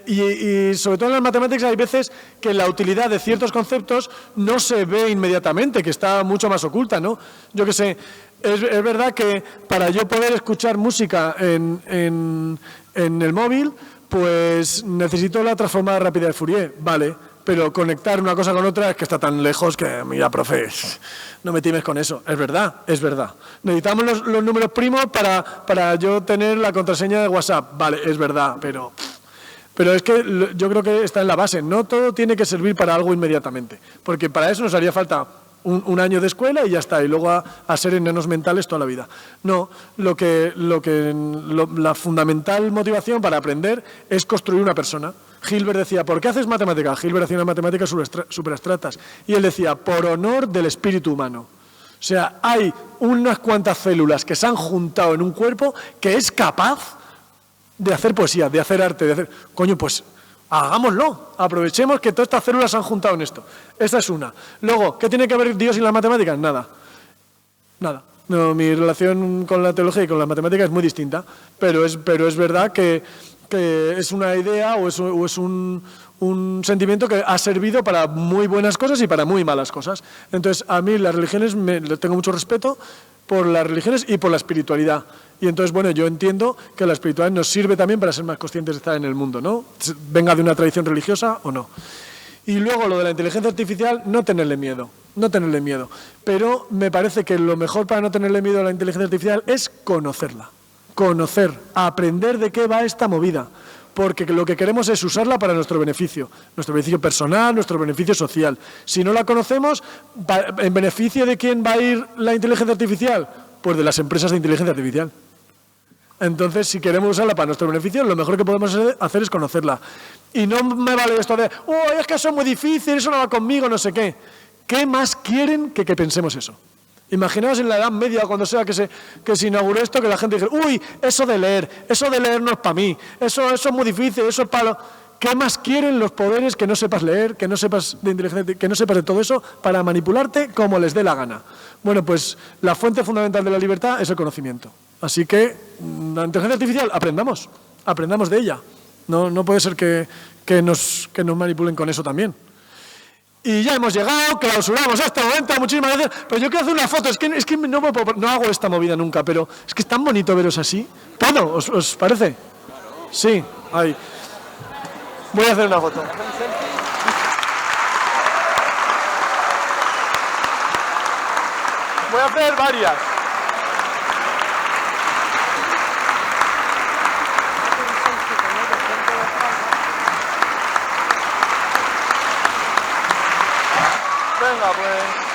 Y sobre todo en las matemáticas hay veces que la utilidad de ciertos conceptos no se ve inmediatamente, que está mucho más oculta, ¿no? Yo qué sé, es verdad que para yo poder escuchar música en el móvil, pues necesito la transformada rápida de Fourier, vale, pero conectar una cosa con otra es que está tan lejos que, mira, profe, no me times con eso. Es verdad, es verdad. Necesitamos los números primos para yo tener la contraseña de WhatsApp, vale, es verdad, pero es que yo creo que está en la base. No todo tiene que servir para algo inmediatamente, porque para eso nos haría falta un año de escuela y ya está, y luego a ser enanos mentales toda la vida. No, la fundamental motivación para aprender es construir una persona. Hilbert decía, ¿por qué haces matemáticas? Hilbert hacía unas matemáticas súper abstractas. Y él decía, por honor del espíritu humano. O sea, hay unas cuantas células que se han juntado en un cuerpo que es capaz de hacer poesía, de hacer arte, de hacer... Coño, pues hagámoslo, aprovechemos que todas estas células se han juntado en esto. Esta es una. Luego, ¿qué tiene que ver Dios y las matemáticas? Nada. Nada. No, mi relación con la teología y con las matemáticas es muy distinta, pero es verdad que es una idea o es un sentimiento que ha servido para muy buenas cosas y para muy malas cosas. Entonces, a mí las religiones, tengo mucho respeto por las religiones y por la espiritualidad. Y entonces, bueno, yo entiendo que la espiritualidad nos sirve también para ser más conscientes de estar en el mundo, ¿no? Venga de una tradición religiosa o no. Y luego lo de la inteligencia artificial, no tenerle miedo. Pero me parece que lo mejor para no tenerle miedo a la inteligencia artificial es conocerla. Conocer, aprender de qué va esta movida, porque lo que queremos es usarla para nuestro beneficio personal, nuestro beneficio social. Si no la conocemos, ¿en beneficio de quién va a ir la inteligencia artificial? Pues de las empresas de inteligencia artificial. Entonces, si queremos usarla para nuestro beneficio, lo mejor que podemos hacer es conocerla. Y no me vale esto de, es que eso es muy difícil, eso no va conmigo, no sé qué. ¿Qué más quieren que pensemos eso? Imaginaos en la Edad Media, cuando sea que se inauguró esto, que la gente dijera, eso de leer no es para mí, eso es muy difícil, eso es para... ¿Qué más quieren los poderes que no sepas leer, que no sepas de inteligencia, que no sepas de todo eso, para manipularte como les dé la gana? Bueno, pues la fuente fundamental de la libertad es el conocimiento. Así que la inteligencia artificial, aprendamos de ella. No puede ser que nos manipulen con eso también. Y ya hemos llegado, clausuramos este momento, muchísimas gracias. Pero yo quiero hacer una foto, es que no hago esta movida nunca, pero es que es tan bonito veros así. ¿Puedo? ¿Os parece? Sí, ahí. Voy a hacer una foto. Voy a hacer varias. Venga, pues.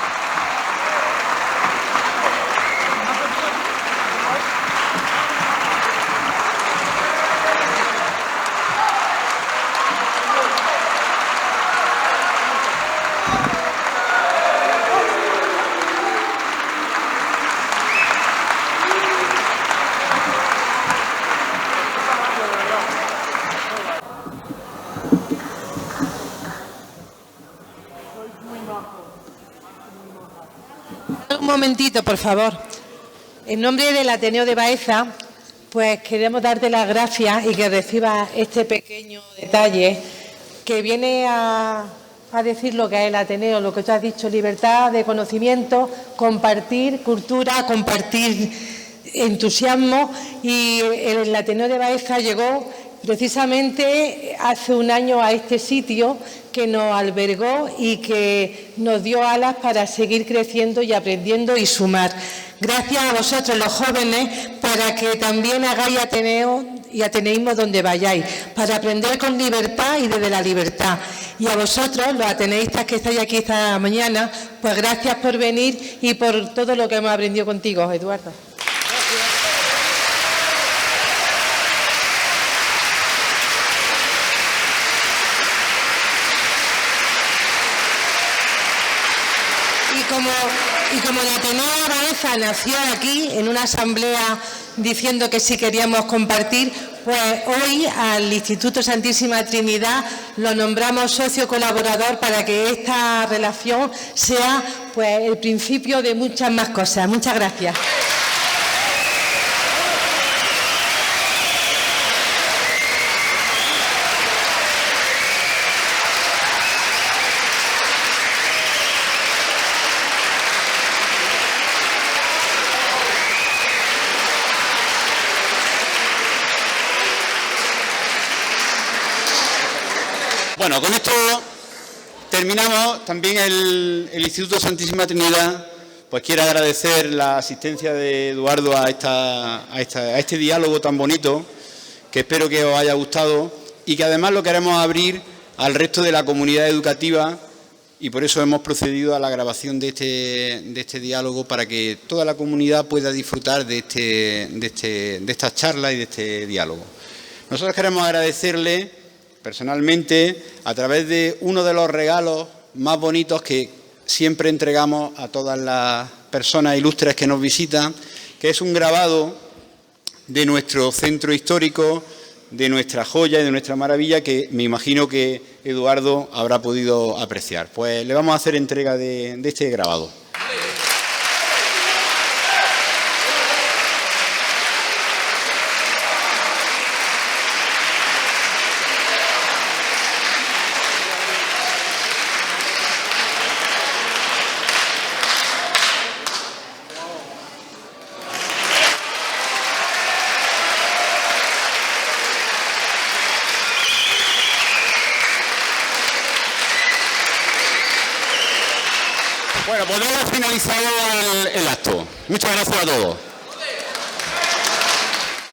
Un momentito, por favor. En nombre del Ateneo de Baeza, pues queremos darte las gracias y que recibas este pequeño detalle que viene a decir lo que es el Ateneo, lo que tú has dicho, libertad de conocimiento, compartir cultura, compartir entusiasmo, y el Ateneo de Baeza llegó precisamente hace un año a este sitio que nos albergó y que nos dio alas para seguir creciendo y aprendiendo y sumar. Gracias a vosotros, los jóvenes, para que también hagáis Ateneo y ateneísmo donde vayáis, para aprender con libertad y desde la libertad. Y a vosotros, los ateneístas que estáis aquí esta mañana, pues gracias por venir y por todo lo que hemos aprendido contigo, Eduardo. como el Ateneo de Baeza nació aquí, en una asamblea, diciendo que sí queríamos compartir, pues hoy al Instituto Santísima Trinidad lo nombramos socio colaborador para que esta relación sea pues el principio de muchas más cosas. Muchas gracias. Bueno, con esto terminamos. También el Instituto Santísima Trinidad pues quiere agradecer la asistencia de Eduardo a este diálogo tan bonito, que espero que os haya gustado y que además lo queremos abrir al resto de la comunidad educativa, y por eso hemos procedido a la grabación de este diálogo, para que toda la comunidad pueda disfrutar de estas charlas y de este diálogo. Nosotros queremos agradecerle personalmente a través de uno de los regalos más bonitos que siempre entregamos a todas las personas ilustres que nos visitan, que es un grabado de nuestro centro histórico, de nuestra joya y de nuestra maravilla, que me imagino que Eduardo habrá podido apreciar. Pues le vamos a hacer entrega de este grabado. Bueno, pues hemos finalizado el acto. Muchas gracias a todos.